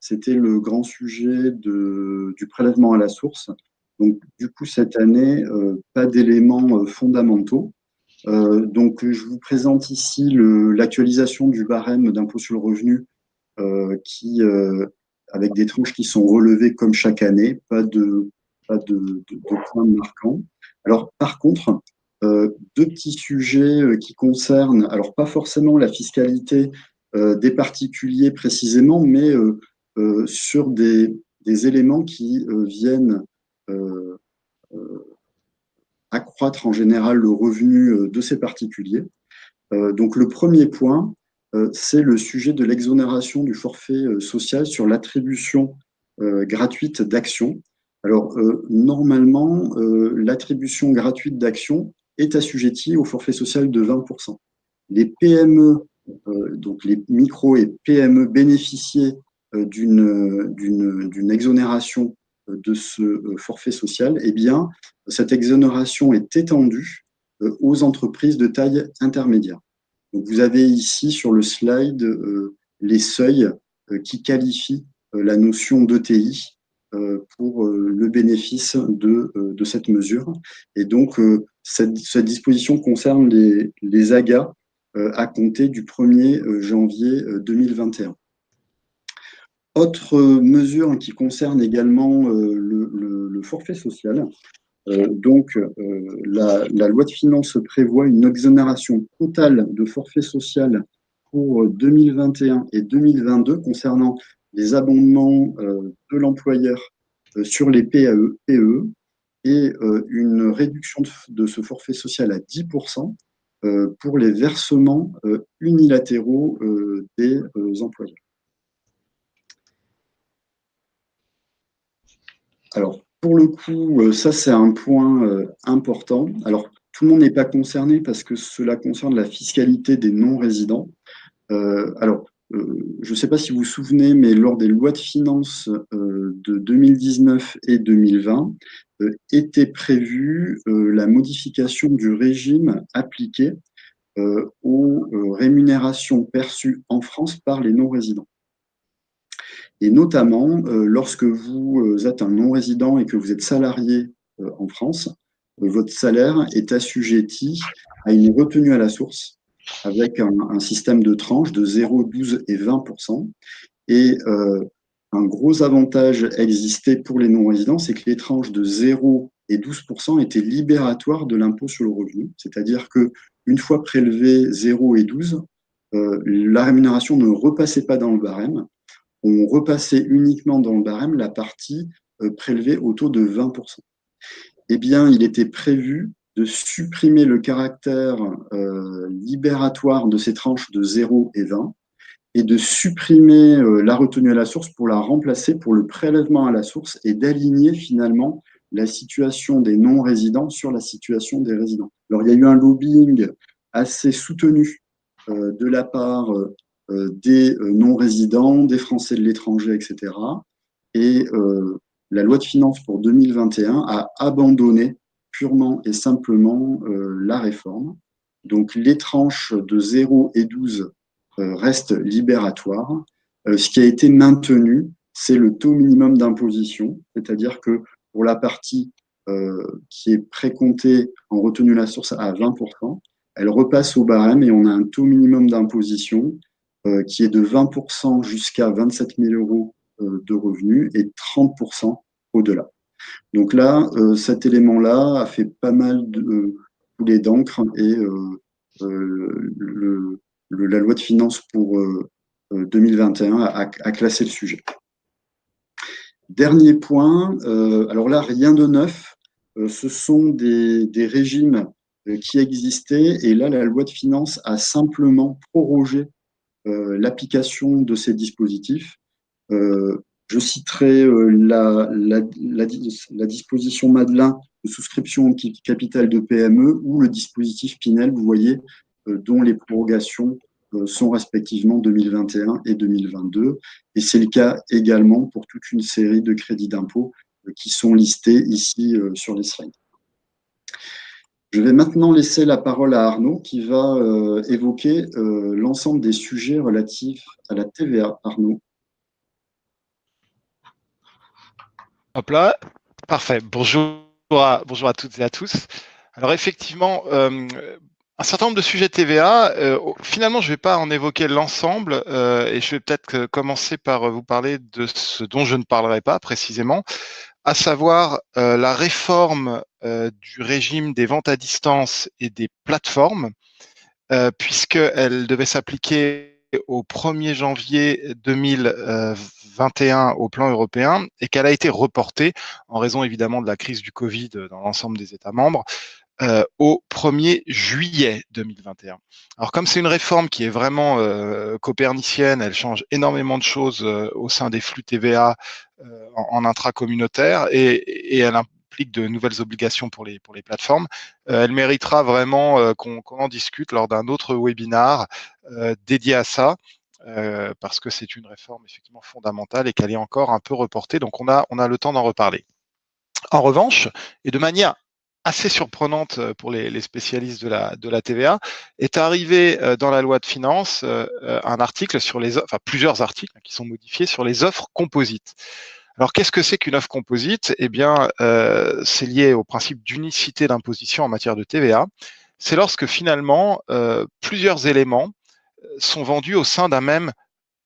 Speaker 2: c'était le grand sujet du prélèvement à la source. Donc, du coup, cette année, pas d'éléments fondamentaux. Donc, je vous présente ici l'actualisation du barème d'impôt sur le revenu avec des tranches qui sont relevées comme chaque année, pas de points marquants. Alors, par contre, deux petits sujets qui concernent, alors pas forcément la fiscalité des particuliers précisément, mais sur des éléments qui viennent euh, accroître en général le revenu de ces particuliers. Donc le premier point, c'est le sujet de l'exonération du forfait social sur l'attribution gratuite d'actions. Alors normalement, l'attribution gratuite d'actions est assujettie au forfait social de 20%. Les PME, donc les micro et PME bénéficiaient d'une exonération de ce forfait social, eh bien, cette exonération est étendue aux entreprises de taille intermédiaire. Donc, vous avez ici sur le slide les seuils qui qualifient la notion d'ETI pour le bénéfice de cette mesure. Et donc, cette disposition concerne les AGA à compter du 1er janvier 2021. Autre mesure qui concerne également le forfait social. La loi de finances prévoit une exonération totale de forfait social pour 2021 et 2022 concernant les abondements de l'employeur sur les PAE, PE et une réduction de ce forfait social à 10% pour les versements unilatéraux des employeurs. Alors, pour le coup, ça, c'est un point important. Alors, tout le monde n'est pas concerné parce que cela concerne la fiscalité des non-résidents. Je ne sais pas si vous vous souvenez, mais lors des lois de finances de 2019 et 2020, était prévue la modification du régime appliqué aux rémunérations perçues en France par les non-résidents. Et notamment, lorsque vous êtes un non-résident et que vous êtes salarié en France, votre salaire est assujetti à une retenue à la source avec un système de tranches de 0, 12 et 20%. Et un gros avantage existait pour les non-résidents, c'est que les tranches de 0 et 12% étaient libératoires de l'impôt sur le revenu. C'est-à-dire qu'une fois prélevé 0 et 12, la rémunération ne repassait pas dans le barème. On repassait uniquement dans le barème la partie prélevée au taux de 20%. Eh bien, il était prévu de supprimer le caractère libératoire de ces tranches de 0 et 20 et de supprimer la retenue à la source pour la remplacer pour le prélèvement à la source et d'aligner finalement la situation des non-résidents sur la situation des résidents. Alors, il y a eu un lobbying assez soutenu de la part des non-résidents, des Français de l'étranger, etc. Et la loi de finances pour 2021 a abandonné purement et simplement la réforme. Donc les tranches de 0 et 12 restent libératoires. Ce qui a été maintenu, c'est le taux minimum d'imposition, c'est-à-dire que pour la partie qui est précomptée en retenue à la source à 20%, elle repasse au barème et on a un taux minimum d'imposition qui est de 20% jusqu'à 27 000 euros de revenus et 30% au-delà. Donc là, cet élément-là a fait pas mal de couler d'encre et la loi de finances pour 2021 a classé le sujet. Dernier point, alors là, rien de neuf, ce sont des régimes qui existaient et là, la loi de finances a simplement prorogé l'application de ces dispositifs Je citerai la disposition Madelin de souscription au capital de PME ou le dispositif Pinel, vous voyez, dont les prorogations sont respectivement 2021 et 2022. Et c'est le cas également pour toute une série de crédits d'impôt qui sont listés ici sur les slides. Je vais maintenant laisser la parole à Arnaud qui va évoquer l'ensemble des sujets relatifs à la TVA. Arnaud.
Speaker 3: Hop là, parfait. Bonjour à toutes et à tous. Alors effectivement, un certain nombre de sujets TVA, finalement je ne vais pas en évoquer l'ensemble et je vais peut-être commencer par vous parler de ce dont je ne parlerai pas précisément, à savoir la réforme du régime des ventes à distance et des plateformes, puisqu'elle devait s'appliquer au 1er janvier 2021 au plan européen et qu'elle a été reportée en raison évidemment de la crise du Covid dans l'ensemble des États membres au 1er juillet 2021. Alors comme c'est une réforme qui est vraiment copernicienne, elle change énormément de choses au sein des flux TVA en intracommunautaire et elle implique de nouvelles obligations pour les plateformes. Elle méritera vraiment qu'on en discute lors d'un autre webinar dédié à ça. Parce que c'est une réforme effectivement fondamentale et qu'elle est encore un peu reportée, donc on a le temps d'en reparler. En revanche, et de manière assez surprenante pour les spécialistes de la TVA, est arrivé dans la loi de finances un article sur plusieurs articles qui sont modifiés sur les offres composites. Alors, qu'est-ce que c'est qu'une offre composite? Eh bien, c'est lié au principe d'unicité d'imposition en matière de TVA. C'est lorsque finalement plusieurs éléments sont vendus au sein d'un même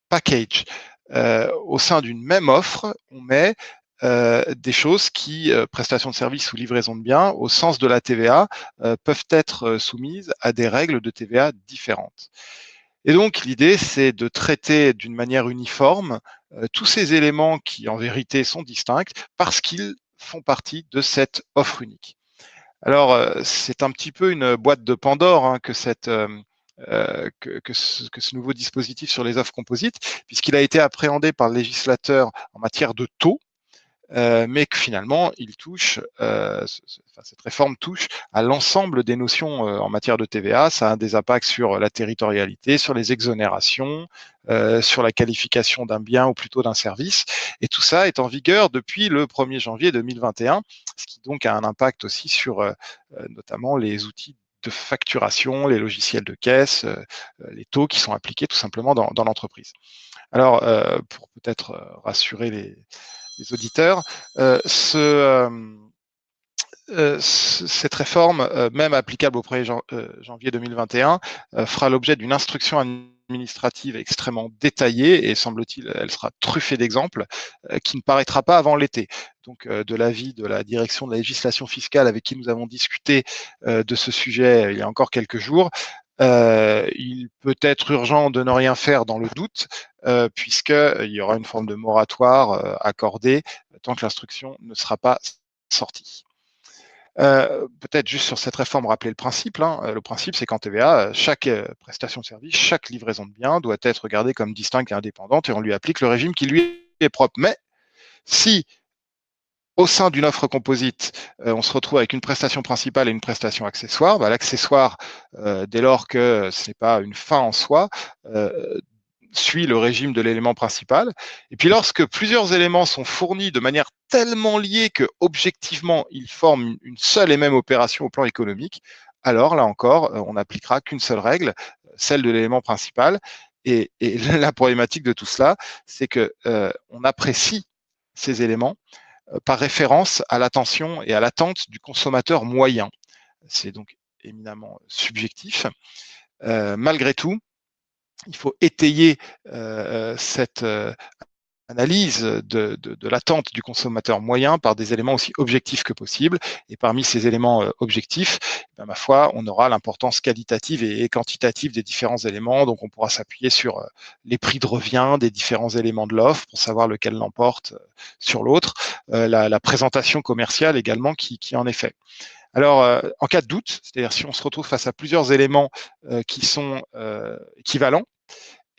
Speaker 3: package. Au sein d'une même offre, on met des choses qui, prestations de services ou livraison de biens, au sens de la TVA, peuvent être soumises à des règles de TVA différentes. Et donc, l'idée, c'est de traiter d'une manière uniforme tous ces éléments qui, en vérité, sont distincts parce qu'ils font partie de cette offre unique. Alors, c'est un petit peu une boîte de Pandore que ce nouveau dispositif sur les offres composites, puisqu'il a été appréhendé par le législateur en matière de taux, mais que finalement, cette réforme touche à l'ensemble des notions en matière de TVA. Ça a des impacts sur la territorialité, sur les exonérations, sur la qualification d'un bien ou plutôt d'un service. Et tout ça est en vigueur depuis le 1er janvier 2021, ce qui donc a un impact aussi sur notamment les outils de facturation, les logiciels de caisse, les taux qui sont appliqués tout simplement dans l'entreprise. Alors, pour peut-être rassurer les auditeurs, cette réforme, même applicable au 1er janvier 2021, fera l'objet d'une instruction administrative extrêmement détaillée et semble-t-il, elle sera truffée d'exemples qui ne paraîtra pas avant l'été. Donc, de l'avis de la direction de la législation fiscale avec qui nous avons discuté de ce sujet il y a encore quelques jours, il peut être urgent de ne rien faire dans le doute, puisqu'il y aura une forme de moratoire accordée tant que l'instruction ne sera pas sortie. Peut-être juste sur cette réforme, rappeler le principe. Le principe, c'est qu'en TVA, chaque prestation de service, chaque livraison de biens doit être regardée comme distincte et indépendante et on lui applique le régime qui lui est propre. Mais si au sein d'une offre composite, on se retrouve avec une prestation principale et une prestation accessoire, l'accessoire, dès lors que ce n'est pas une fin en soi, suit le régime de l'élément principal. Et puis lorsque plusieurs éléments sont fournis de manière tellement liée que objectivement ils forment une seule et même opération au plan économique, alors là encore, on n'appliquera qu'une seule règle, celle de l'élément principal. Et la problématique de tout cela, c'est que on apprécie ces éléments par référence à l'attention et à l'attente du consommateur moyen. C'est donc éminemment subjectif. Malgré tout, il faut étayer cette analyse de l'attente du consommateur moyen par des éléments aussi objectifs que possible. Et parmi ces éléments objectifs, ma foi, on aura l'importance qualitative et quantitative des différents éléments. Donc, on pourra s'appuyer sur les prix de revient des différents éléments de l'offre pour savoir lequel l'emporte sur l'autre. La présentation commerciale également qui en est fait. Alors, en cas de doute, c'est-à-dire si on se retrouve face à plusieurs éléments qui sont équivalents,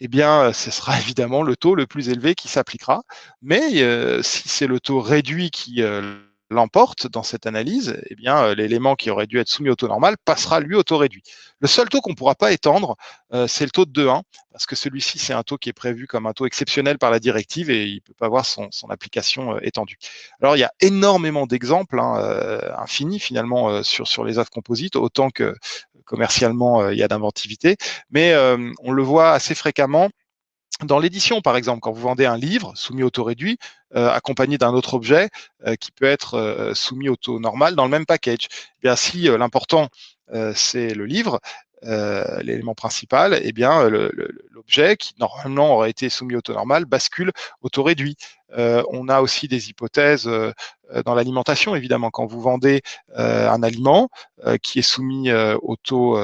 Speaker 3: eh bien, ce sera évidemment le taux le plus élevé qui s'appliquera. Mais si c'est le taux réduit qui l'emporte dans cette analyse, eh bien, l'élément qui aurait dû être soumis au taux normal passera, lui, au taux réduit. Le seul taux qu'on ne pourra pas étendre, c'est le taux de 2,1, parce que celui-ci, c'est un taux qui est prévu comme un taux exceptionnel par la directive et il ne peut pas avoir son application étendue. Alors, il y a énormément d'exemples, infinis finalement, sur les offres composites, autant que commercialement, il y a d'inventivité, mais on le voit assez fréquemment dans l'édition, par exemple, quand vous vendez un livre soumis au taux réduit, accompagné d'un autre objet qui peut être soumis au taux normal dans le même package. Eh bien, si l'important, c'est le livre, l'élément principal, eh bien, l'objet qui normalement aurait été soumis au taux normal bascule au taux réduit. On a aussi des hypothèses dans l'alimentation, évidemment. Quand vous vendez un aliment qui est soumis au taux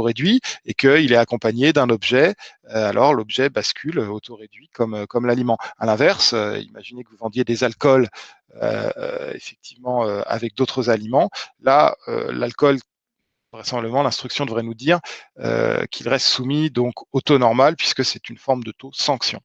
Speaker 3: réduit et qu'il est accompagné d'un objet, alors l'objet bascule au taux réduit comme l'aliment. À l'inverse, imaginez que vous vendiez des alcools effectivement avec d'autres aliments. Là, l'alcool, vraisemblablement, l'instruction devrait nous dire qu'il reste soumis donc au taux normal puisque c'est une forme de taux sanction.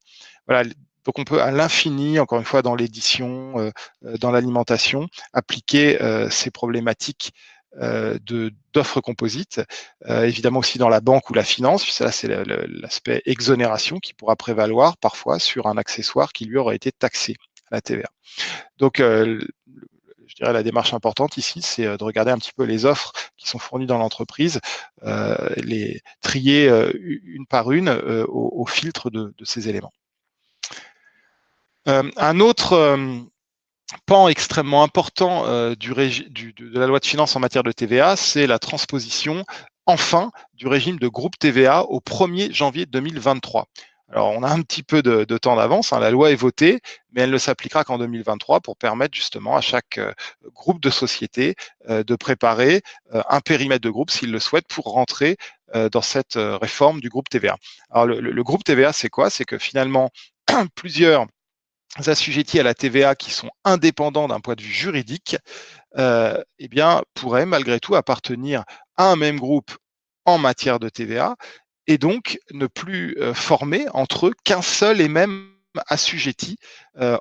Speaker 3: Voilà. Donc on peut à l'infini, encore une fois, dans l'édition, dans l'alimentation, appliquer ces problématiques d'offres composites, évidemment aussi dans la banque ou la finance, puisque là c'est l'aspect exonération qui pourra prévaloir parfois sur un accessoire qui lui aurait été taxé à la TVA. Donc je dirais la démarche importante ici, c'est de regarder un petit peu les offres qui sont fournies dans l'entreprise, les trier une par une au filtre de ces éléments. Un autre pan extrêmement important de la loi de finances en matière de TVA, c'est la transposition, enfin, du régime de groupe TVA au 1er janvier 2023. Alors, on a un petit peu de temps d'avance, la loi est votée, mais elle ne s'appliquera qu'en 2023 pour permettre justement à chaque groupe de sociétés de préparer un périmètre de groupe, s'il le souhaite, pour rentrer dans cette réforme du groupe TVA. Alors, le groupe TVA, c'est quoi? C'est que finalement, plusieurs assujettis à la TVA qui sont indépendants d'un point de vue juridique, eh bien, pourraient malgré tout appartenir à un même groupe en matière de TVA et donc ne plus former entre eux qu'un seul et même assujetti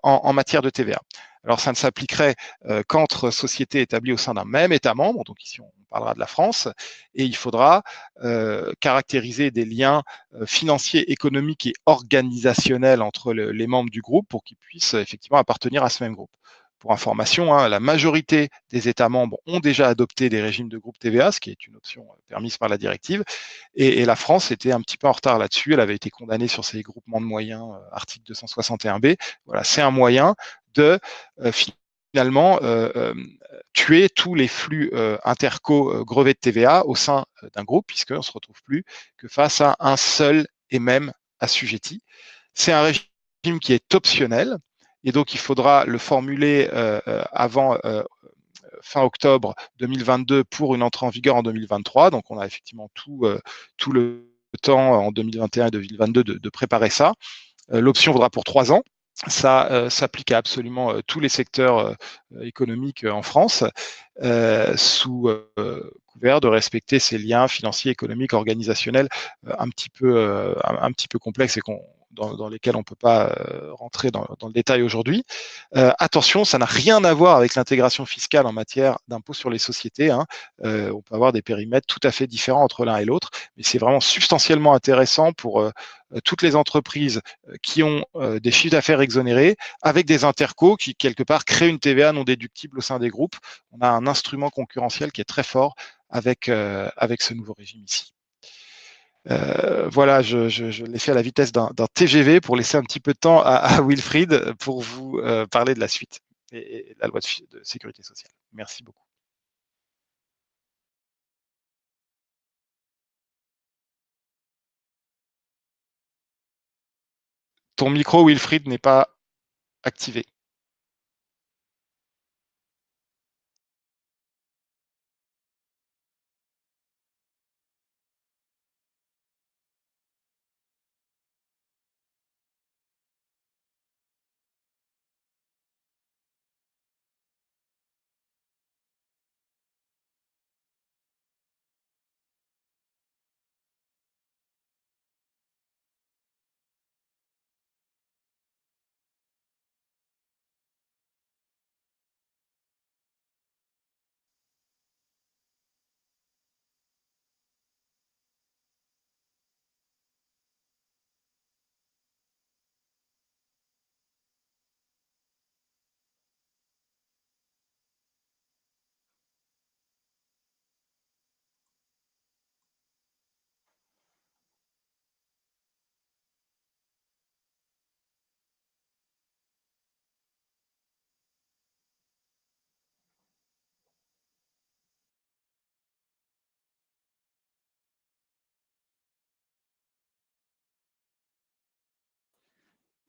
Speaker 3: en matière de TVA. Alors, ça ne s'appliquerait qu'entre sociétés établies au sein d'un même État membre, donc ici on parlera de la France, et il faudra caractériser des liens financiers, économiques et organisationnels entre les membres du groupe pour qu'ils puissent effectivement appartenir à ce même groupe. Pour information, la majorité des États membres ont déjà adopté des régimes de groupe TVA, ce qui est une option permise par la directive, et la France était un petit peu en retard là-dessus. Elle avait été condamnée sur ces groupements de moyens, article 261B. Voilà, c'est un moyen de finalement tuer tous les flux interco grevés de TVA au sein d'un groupe, puisqu'on ne se retrouve plus que face à un seul et même assujetti. C'est un régime qui est optionnel, et donc il faudra le formuler avant fin octobre 2022 pour une entrée en vigueur en 2023. Donc on a effectivement tout le temps en 2021 et 2022 de préparer ça. L'option vaudra pour 3 ans. Ça s'applique à absolument tous les secteurs économiques en France, sous couvert de respecter ces liens financiers, économiques, organisationnels un petit peu complexes et dans lesquels on ne peut pas rentrer dans le détail aujourd'hui. Attention, ça n'a rien à voir avec l'intégration fiscale en matière d'impôt sur les sociétés. On peut avoir des périmètres tout à fait différents entre l'un et l'autre, mais c'est vraiment substantiellement intéressant pour toutes les entreprises qui ont des chiffres d'affaires exonérés avec des intercos qui, quelque part, créent une TVA non déductible au sein des groupes. On a un instrument concurrentiel qui est très fort avec ce nouveau régime ici. Voilà, je l'ai fait à la vitesse d'un TGV pour laisser un petit peu de temps à Wilfried pour vous parler de la suite et de la loi de sécurité sociale. Merci beaucoup. Ton micro, Wilfried, n'est pas activé.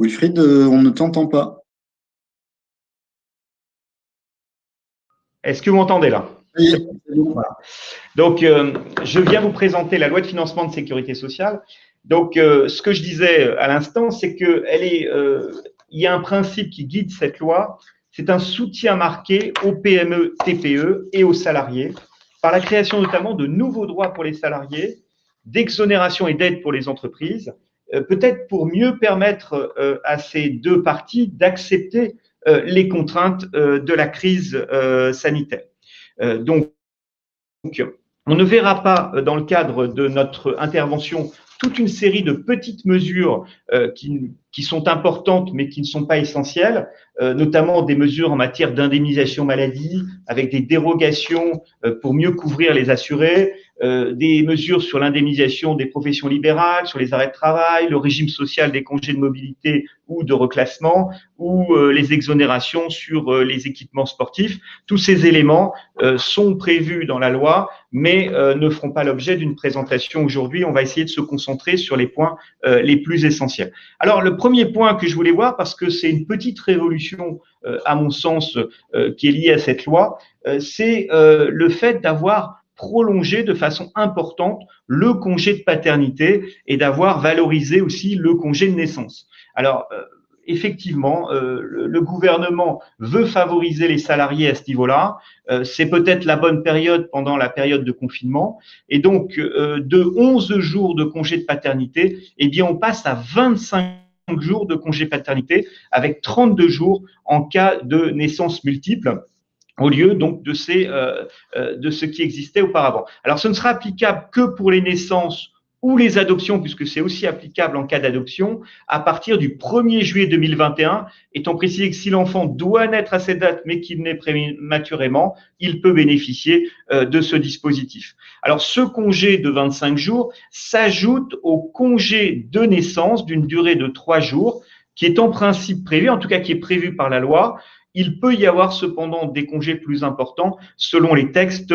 Speaker 2: Wilfried, on ne t'entend pas.
Speaker 4: Est-ce que vous m'entendez là?
Speaker 2: Oui.
Speaker 4: Voilà. Donc, je viens vous présenter la loi de financement de sécurité sociale. Donc, ce que je disais à l'instant, c'est que il y a un principe qui guide cette loi. C'est un soutien marqué aux PME, TPE et aux salariés par la création notamment de nouveaux droits pour les salariés, d'exonération et d'aide pour les entreprises, peut-être pour mieux permettre à ces deux parties d'accepter les contraintes de la crise sanitaire. Donc, on ne verra pas dans le cadre de notre intervention toute une série de petites mesures qui sont importantes mais qui ne sont pas essentielles, notamment des mesures en matière d'indemnisation maladie avec des dérogations pour mieux couvrir les assurés, des mesures sur l'indemnisation des professions libérales, sur les arrêts de travail, le régime social des congés de mobilité ou de reclassement, ou les exonérations sur les équipements sportifs. Tous ces éléments sont prévus dans la loi, mais ne feront pas l'objet d'une présentation aujourd'hui. On va essayer de se concentrer sur les points les plus essentiels. Alors, le premier point que je voulais voir, parce que c'est une petite révolution, à mon sens, qui est liée à cette loi, c'est le fait d'avoir prolongé de façon importante le congé de paternité et d'avoir valorisé aussi le congé de naissance. Alors, effectivement, le gouvernement veut favoriser les salariés à ce niveau-là. C'est peut-être la bonne période pendant la période de confinement. Et donc, de 11 jours de congé de paternité, eh bien, on passe à 25 jours de congé paternité avec 32 jours en cas de naissance multiple, au lieu donc de ce qui existait auparavant. Alors, ce ne sera applicable que pour les naissances ou les adoptions, puisque c'est aussi applicable en cas d'adoption, à partir du 1er juillet 2021, étant précisé que si l'enfant doit naître à cette date, mais qu'il naît prématurément, il peut bénéficier de ce dispositif. Alors, ce congé de 25 jours s'ajoute au congé de naissance d'une durée de 3 jours, qui est en principe prévu, en tout cas qui est prévu par la loi. Il peut y avoir cependant des congés plus importants selon les textes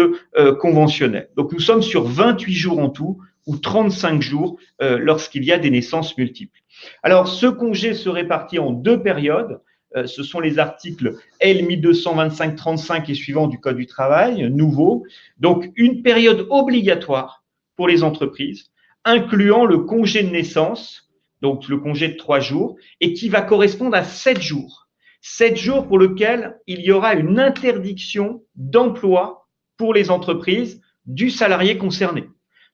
Speaker 4: conventionnels. Donc, nous sommes sur 28 jours en tout, ou 35 jours lorsqu'il y a des naissances multiples. Alors, ce congé se répartit en deux périodes. Ce sont les articles L 1225-35 et suivants du Code du travail, nouveau. Donc, une période obligatoire pour les entreprises, incluant le congé de naissance, donc le congé de 3 jours, et qui va correspondre à 7 jours. 7 jours pour lesquels il y aura une interdiction d'emploi pour les entreprises du salarié concerné,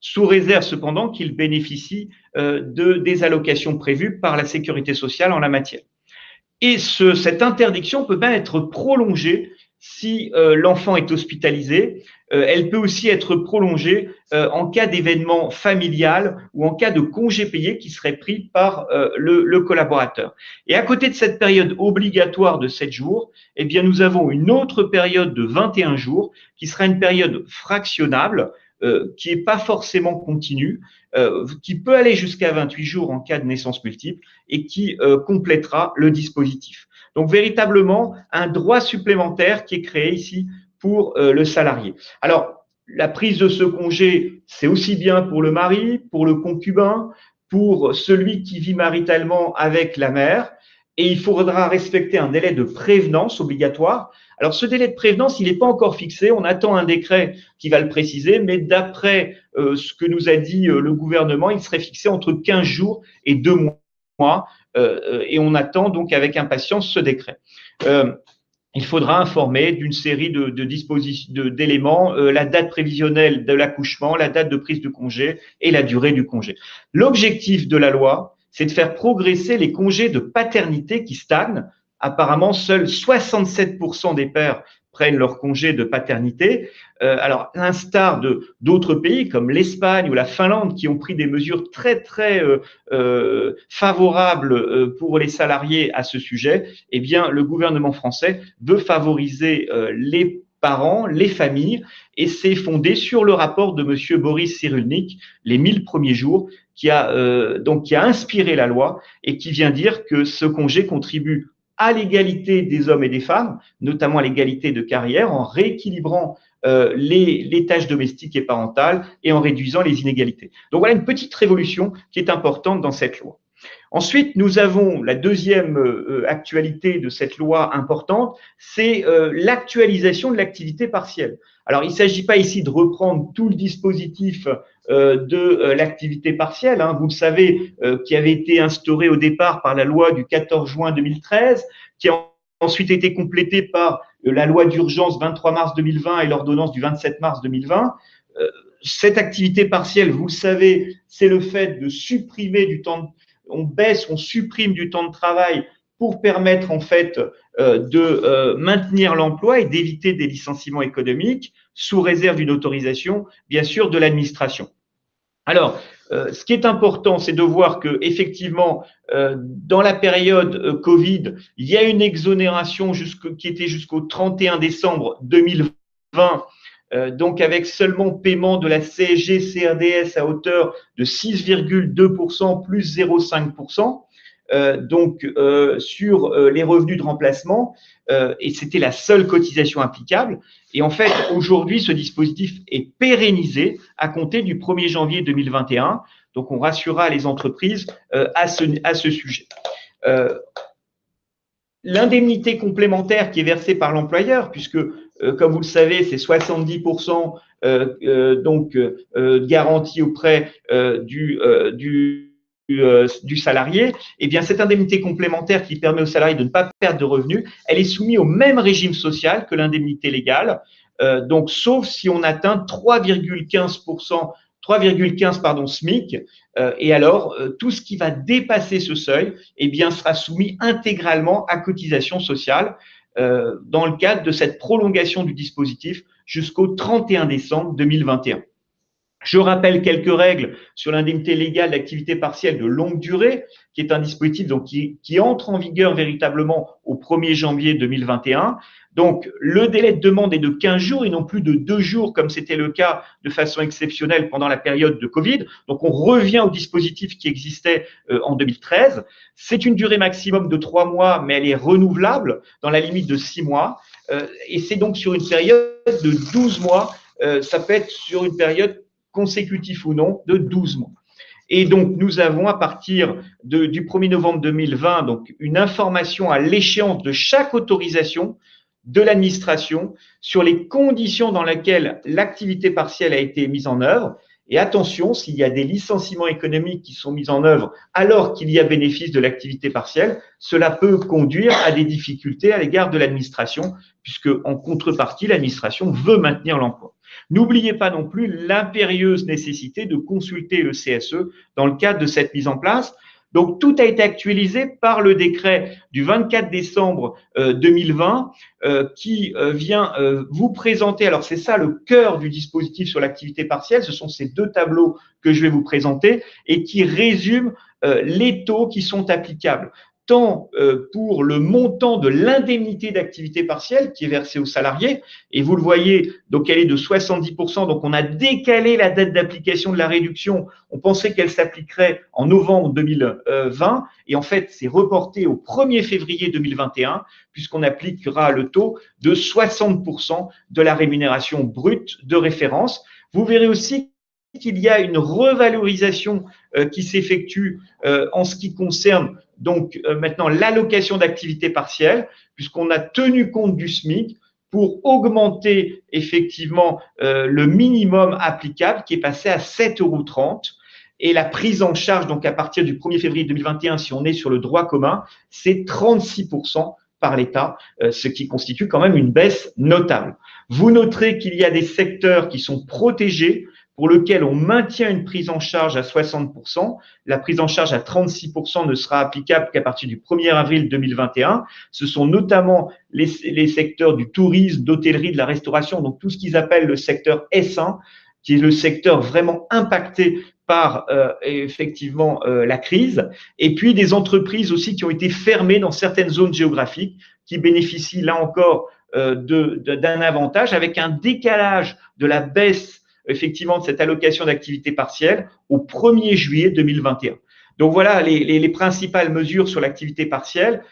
Speaker 4: sous réserve cependant qu'il bénéficie des allocations prévues par la sécurité sociale en la matière. Et cette interdiction peut même être prolongée si l'enfant est hospitalisé. Elle peut aussi être prolongée en cas d'événement familial ou en cas de congé payé qui serait pris par le collaborateur. Et à côté de cette période obligatoire de 7 jours, eh bien, nous avons une autre période de 21 jours qui sera une période fractionnable, qui n'est pas forcément continue, qui peut aller jusqu'à 28 jours en cas de naissance multiple et qui complétera le dispositif. Donc, véritablement, un droit supplémentaire qui est créé ici pour le salarié. Alors, la prise de ce congé, c'est aussi bien pour le mari, pour le concubin, pour celui qui vit maritalement avec la mère. Et il faudra respecter un délai de prévenance obligatoire. Alors, ce délai de prévenance, il n'est pas encore fixé. On attend un décret qui va le préciser, mais d'après ce que nous a dit le gouvernement, il serait fixé entre 15 jours et 2 mois. Et on attend donc avec impatience ce décret. Il faudra informer d'une série d'éléments, la date prévisionnelle de l'accouchement, la date de prise de congé et la durée du congé. L'objectif de la loi, c'est de faire progresser les congés de paternité qui stagnent. Apparemment, seuls 67% des pères prennent leur congé de paternité. Alors, à l'instar d'autres pays comme l'Espagne ou la Finlande qui ont pris des mesures très favorables pour les salariés à ce sujet, eh bien, le gouvernement français veut favoriser les parents, les familles, et c'est fondé sur le rapport de monsieur Boris Cyrulnik, les 1000 premiers jours, qui a inspiré la loi et qui vient dire que ce congé contribue à l'égalité des hommes et des femmes, notamment à l'égalité de carrière, en rééquilibrant les tâches domestiques et parentales et en réduisant les inégalités. Donc voilà une petite révolution qui est importante dans cette loi. Ensuite, nous avons la deuxième actualité de cette loi importante, c'est l'actualisation de l'activité partielle. Alors, il ne s'agit pas ici de reprendre tout le dispositif de l'activité partielle, hein, vous le savez, qui avait été instauré au départ par la loi du 14 juin 2013, qui a ensuite été complétée par la loi d'urgence 23 mars 2020 et l'ordonnance du 27 mars 2020. Cette activité partielle, vous le savez, c'est le fait de supprimer du temps, on supprime du temps de travail pour permettre en fait de maintenir l'emploi et d'éviter des licenciements économiques sous réserve d'une autorisation, bien sûr, de l'administration. Alors, ce qui est important, c'est de voir que effectivement, dans la période Covid, il y a une exonération qui était jusqu'au 31 décembre 2020. Donc, avec seulement paiement de la CSG CRDS à hauteur de 6,2% plus 0,5%, sur les revenus de remplacement, et c'était la seule cotisation applicable. Et en fait, aujourd'hui, ce dispositif est pérennisé à compter du 1er janvier 2021. Donc, on rassurera les entreprises à ce sujet. L'indemnité complémentaire qui est versée par l'employeur, puisque comme vous le savez, c'est 70% garantie auprès du salarié. Eh bien, cette indemnité complémentaire qui permet au salarié de ne pas perdre de revenus, elle est soumise au même régime social que l'indemnité légale, donc sauf si on atteint 3,15 SMIC, et alors tout ce qui va dépasser ce seuil, eh bien, sera soumis intégralement à cotisation sociale dans le cadre de cette prolongation du dispositif jusqu'au 31 décembre 2021. Je rappelle quelques règles sur l'indemnité légale d'activité partielle de longue durée, qui est un dispositif donc, qui entre en vigueur véritablement au 1er janvier 2021. Donc, le délai de demande est de 15 jours et non plus de 2 jours, comme c'était le cas de façon exceptionnelle pendant la période de Covid. Donc, on revient au dispositif qui existait en 2013. C'est une durée maximum de 3 mois, mais elle est renouvelable dans la limite de 6 mois. Et c'est donc sur une période de 12 mois. Ça peut être sur une période consécutif ou non, de 12 mois. Et donc, nous avons à partir du 1er novembre 2020 donc, une information à l'échéance de chaque autorisation de l'administration sur les conditions dans lesquelles l'activité partielle a été mise en œuvre. Et attention, s'il y a des licenciements économiques qui sont mis en œuvre alors qu'il y a bénéfice de l'activité partielle, cela peut conduire à des difficultés à l'égard de l'administration, puisque en contrepartie, l'administration veut maintenir l'emploi. N'oubliez pas non plus l'impérieuse nécessité de consulter le CSE dans le cadre de cette mise en place. Donc, tout a été actualisé par le décret du 24 décembre 2020 qui vient vous présenter, alors c'est ça le cœur du dispositif sur l'activité partielle, ce sont ces 2 tableaux que je vais vous présenter et qui résument les taux qui sont applicables. Tant pour le montant de l'indemnité d'activité partielle qui est versée aux salariés, et vous le voyez, donc elle est de 70%, donc on a décalé la date d'application de la réduction, on pensait qu'elle s'appliquerait en novembre 2020, et en fait c'est reporté au 1er février 2021, puisqu'on appliquera le taux de 60% de la rémunération brute de référence. Vous verrez aussi qu'il y a une revalorisation qui s'effectue en ce qui concerne donc maintenant l'allocation d'activité partielle, puisqu'on a tenu compte du SMIC pour augmenter effectivement le minimum applicable qui est passé à 7,30 € et la prise en charge donc à partir du 1er février 2021, si on est sur le droit commun, c'est 36% par l'État, ce qui constitue quand même une baisse notable. Vous noterez qu'il y a des secteurs qui sont protégés, pour lequel on maintient une prise en charge à 60%. La prise en charge à 36% ne sera applicable qu'à partir du 1er avril 2021. Ce sont notamment les secteurs du tourisme, d'hôtellerie, de la restauration, donc tout ce qu'ils appellent le secteur S1, qui est le secteur vraiment impacté par effectivement la crise, et puis des entreprises aussi qui ont été fermées dans certaines zones géographiques, qui bénéficient là encore d'un avantage avec un décalage de la baisse effectivement de cette allocation d'activité partielle au 1er juillet 2021. Donc voilà les principales mesures sur l'activité partielle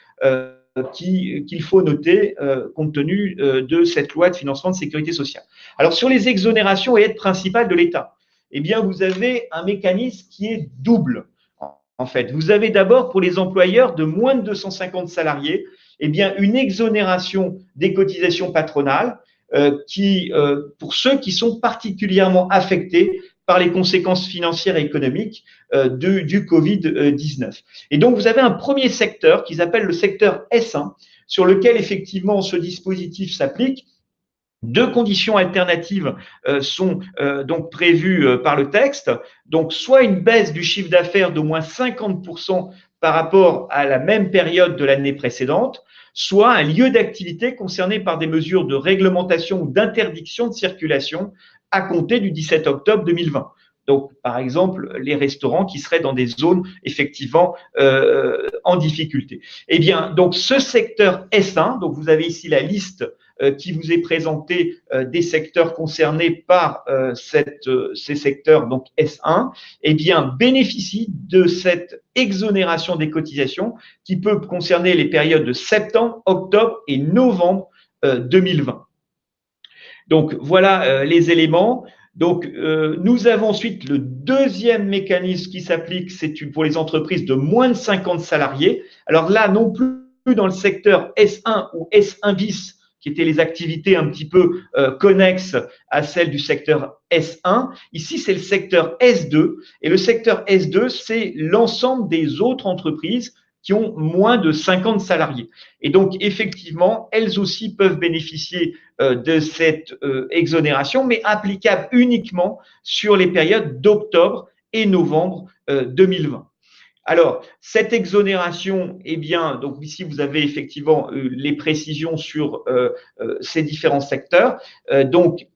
Speaker 4: qu'il faut noter compte tenu de cette loi de financement de sécurité sociale. Alors sur les exonérations et aides principales de l'État, eh bien vous avez un mécanisme qui est double. en fait. Vous avez d'abord, pour les employeurs de moins de 250 salariés, eh bien, une exonération des cotisations patronales pour ceux qui sont particulièrement affectés par les conséquences financières et économiques du Covid-19. Et donc, vous avez un premier secteur qu'ils appellent le secteur S1, sur lequel, effectivement, ce dispositif s'applique. Deux conditions alternatives sont donc prévues par le texte. Donc, soit une baisse du chiffre d'affaires d'au moins 50% par rapport à la même période de l'année précédente, soit un lieu d'activité concerné par des mesures de réglementation ou d'interdiction de circulation à compter du 17 octobre 2020. Donc, par exemple, les restaurants qui seraient dans des zones effectivement en difficulté. Eh bien, donc ce secteur S1, donc vous avez ici la liste qui vous est présentée des secteurs concernés par ces secteurs donc S1, eh bien, bénéficie de cette exonération des cotisations qui peut concerner les périodes de septembre, octobre et novembre 2020. Donc, voilà les éléments. Donc, nous avons ensuite le deuxième mécanisme qui s'applique, c'est pour les entreprises de moins de 50 salariés. Alors là, non plus dans le secteur S1 ou S1 bis, qui étaient les activités un petit peu connexes à celles du secteur S1. Ici, c'est le secteur S2. Et le secteur S2, c'est l'ensemble des autres entreprises qui ont moins de 50 salariés. Et donc, effectivement, elles aussi peuvent bénéficier de cette exonération, mais applicable uniquement sur les périodes d'octobre et novembre 2020. Alors, cette exonération, eh bien, donc ici, vous avez effectivement les précisions sur ces différents secteurs. Donc,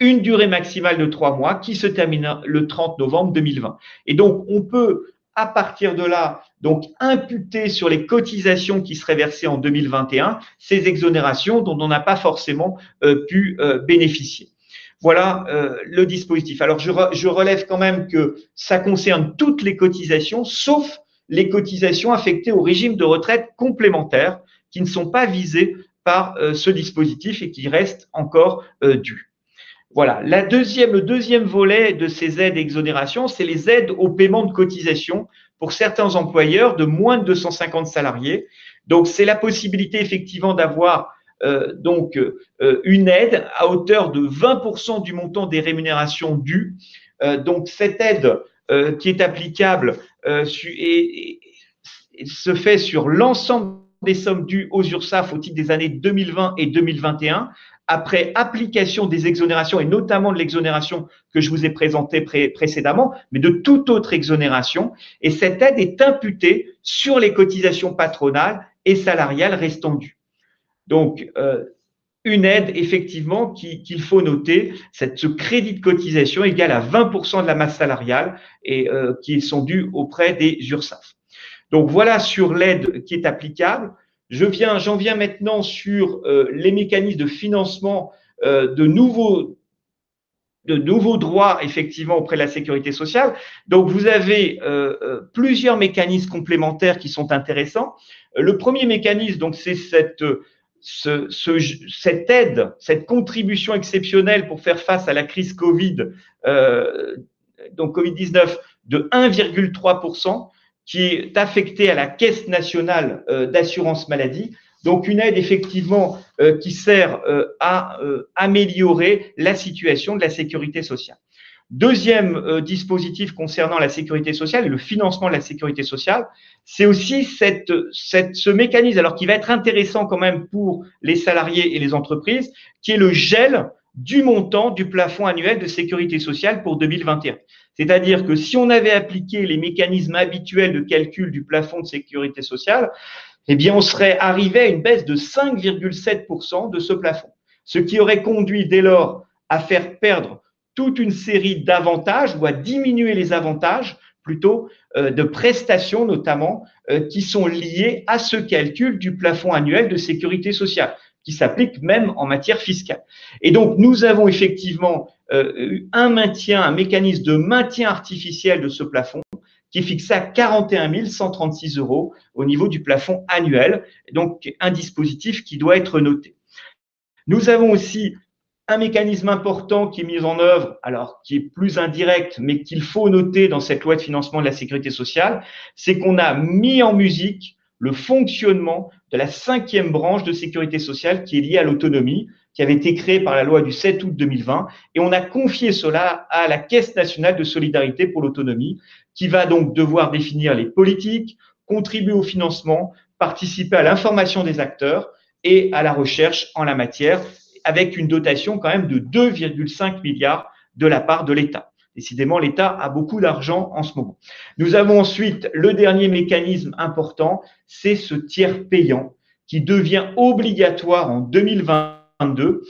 Speaker 4: une durée maximale de 3 mois qui se termine le 30 novembre 2020. Et donc, on peut, à partir de là, donc imputer sur les cotisations qui seraient versées en 2021 ces exonérations dont on n'a pas forcément pu bénéficier. Voilà le dispositif. Alors, je relève quand même que ça concerne toutes les cotisations, sauf les cotisations affectées au régime de retraite complémentaire qui ne sont pas visées par ce dispositif et qui restent encore dues. Voilà. Le deuxième volet de ces aides et exonérations, c'est les aides au paiement de cotisations pour certains employeurs de moins de 250 salariés. Donc, c'est la possibilité effectivement d'avoir une aide à hauteur de 20% du montant des rémunérations dues. Donc, cette aide qui est applicable se fait sur l'ensemble des sommes dues aux URSSAF au titre des années 2020 et 2021, après application des exonérations et notamment de l'exonération que je vous ai présentée précédemment, mais de toute autre exonération. Et cette aide est imputée sur les cotisations patronales et salariales restant dues. Donc, une aide, effectivement, qu'il faut noter, ce crédit de cotisation égal à 20% de la masse salariale et qui sont dus auprès des URSSAF. Donc, voilà sur l'aide qui est applicable. J'en viens maintenant sur les mécanismes de financement de nouveaux droits, effectivement, auprès de la sécurité sociale. Donc, vous avez plusieurs mécanismes complémentaires qui sont intéressants. Le premier mécanisme, donc, c'est cette aide, cette contribution exceptionnelle pour faire face à la crise Covid, donc Covid-19, de 1,3%, qui est affectée à la Caisse nationale d'assurance maladie. Donc, une aide effectivement qui sert à améliorer la situation de la sécurité sociale. Deuxième dispositif concernant la sécurité sociale et le financement de la sécurité sociale, c'est aussi ce mécanisme, alors qui va être intéressant quand même pour les salariés et les entreprises, qui est le gel du montant du plafond annuel de sécurité sociale pour 2021. C'est-à-dire que si on avait appliqué les mécanismes habituels de calcul du plafond de sécurité sociale, eh bien, on serait arrivé à une baisse de 5,7% de ce plafond, ce qui aurait conduit dès lors à faire perdre toute une série d'avantages ou à diminuer les avantages plutôt de prestations notamment qui sont liées à ce calcul du plafond annuel de sécurité sociale, qui s'applique même en matière fiscale. Et donc, nous avons effectivement un mécanisme de maintien artificiel de ce plafond qui est fixé à 41 136 € au niveau du plafond annuel, donc un dispositif qui doit être noté. Nous avons aussi Un mécanisme important qui est mis en œuvre, alors qui est plus indirect, mais qu'il faut noter dans cette loi de financement de la sécurité sociale, c'est qu'on a mis en musique le fonctionnement de la 5e branche de sécurité sociale qui est liée à l'autonomie, qui avait été créée par la loi du 7 août 2020, et on a confié cela à la Caisse nationale de solidarité pour l'autonomie, qui va donc devoir définir les politiques, contribuer au financement, participer à l'information des acteurs et à la recherche en la matière, avec une dotation quand même de 2,5 milliards de la part de l'État. Décidément, l'État a beaucoup d'argent en ce moment. Nous avons ensuite le dernier mécanisme important, c'est ce tiers payant qui devient obligatoire en 2022,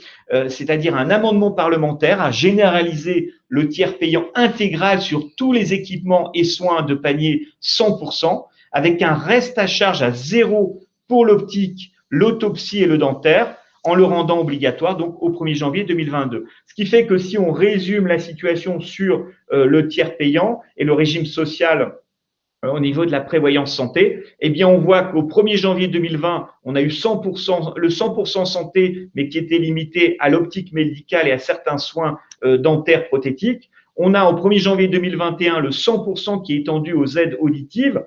Speaker 4: c'est-à-dire un amendement parlementaire à généraliser le tiers payant intégral sur tous les équipements et soins de panier 100%, avec un reste à charge à 0 pour l'optique, l'autopsie et le dentaire, en le rendant obligatoire donc au 1er janvier 2022. Ce qui fait que si on résume la situation sur le tiers payant et le régime social au niveau de la prévoyance santé, eh bien on voit qu'au 1er janvier 2020, on a eu 100%, le 100% santé, mais qui était limité à l'optique médicale et à certains soins dentaires prothétiques. On a au 1er janvier 2021 le 100% qui est étendu aux aides auditives,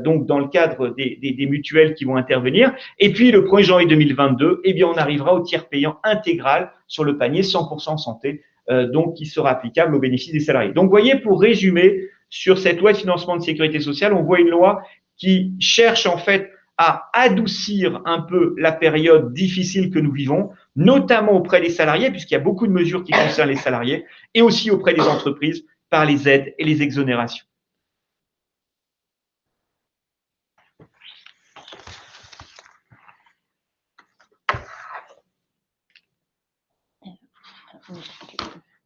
Speaker 4: donc dans le cadre des mutuelles qui vont intervenir. Et puis le 1er janvier 2022, eh bien on arrivera au tiers payant intégral sur le panier 100% santé, donc qui sera applicable au bénéfice des salariés. Donc vous voyez, pour résumer, sur cette loi de financement de sécurité sociale, on voit une loi qui cherche en fait à adoucir un peu la période difficile que nous vivons, notamment auprès des salariés, puisqu'il y a beaucoup de mesures qui concernent les salariés, et aussi auprès des entreprises par les aides et les exonérations.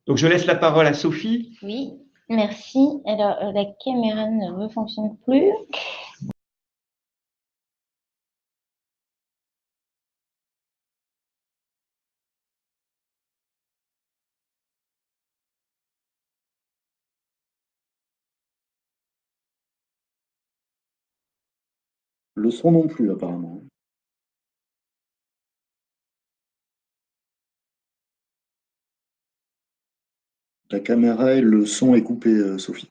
Speaker 4: Donc, je laisse la parole à Sophie.
Speaker 1: Oui, merci. Alors, la caméra ne fonctionne plus.
Speaker 2: Le son non plus, apparemment. La caméra et le son est coupé, Sophie.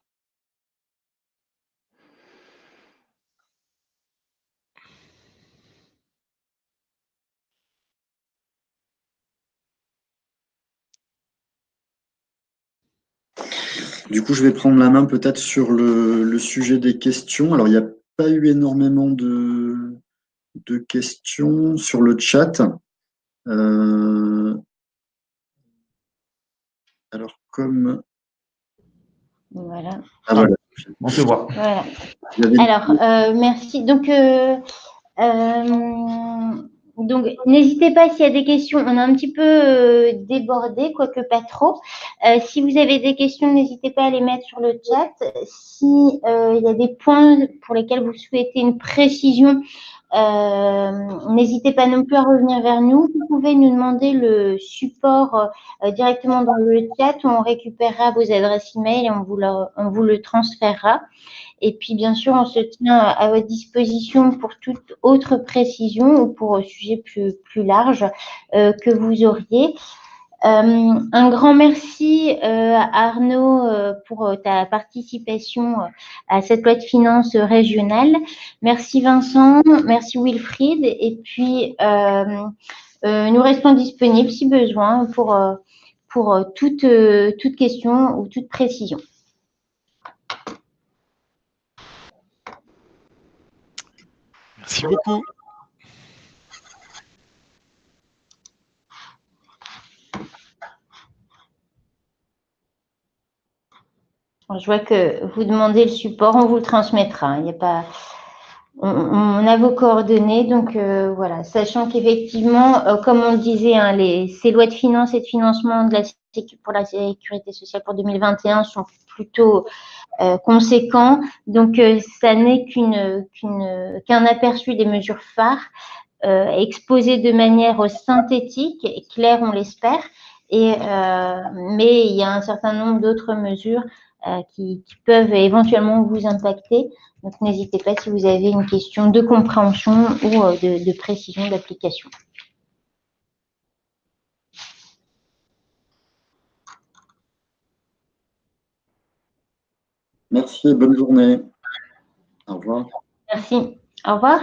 Speaker 2: Du coup, je vais prendre la main peut-être sur le sujet des questions. Alors, il n'y a pas eu énormément de questions sur le chat. Alors, comme…
Speaker 1: Voilà.
Speaker 2: Ah, voilà.
Speaker 4: On te voit.
Speaker 1: Voilà. Alors, merci. Donc, n'hésitez pas s'il y a des questions. On a un petit peu débordé, quoique pas trop. Si vous avez des questions, n'hésitez pas à les mettre sur le chat. Si il y a des points pour lesquels vous souhaitez une précision, n'hésitez pas non plus à revenir vers nous. Vous pouvez nous demander le support directement dans le chat. On récupérera vos adresses email et on vous le transférera. Et puis, bien sûr, on se tient à votre disposition pour toute autre précision ou pour un sujet plus large que vous auriez. Un grand merci Arnaud pour ta participation à cette loi de finances régionale. Merci Vincent, merci Wilfried. Et puis, nous restons disponibles si besoin pour toute question ou toute précision.
Speaker 3: Merci beaucoup.
Speaker 1: Je vois que vous demandez le support, on vous le transmettra. Il n'y a pas, on a vos coordonnées, donc voilà. Sachant qu'effectivement, comme on le disait, hein, ces lois de finances et de financement pour la sécurité sociale pour 2021 sont plutôt conséquents. Donc, ça n'est qu'un aperçu des mesures phares exposées de manière synthétique et claire, on l'espère. Mais il y a un certain nombre d'autres mesures qui peuvent éventuellement vous impacter. Donc, n'hésitez pas si vous avez une question de compréhension ou de précision d'application.
Speaker 2: Merci et bonne journée. Au revoir.
Speaker 1: Merci. Au revoir.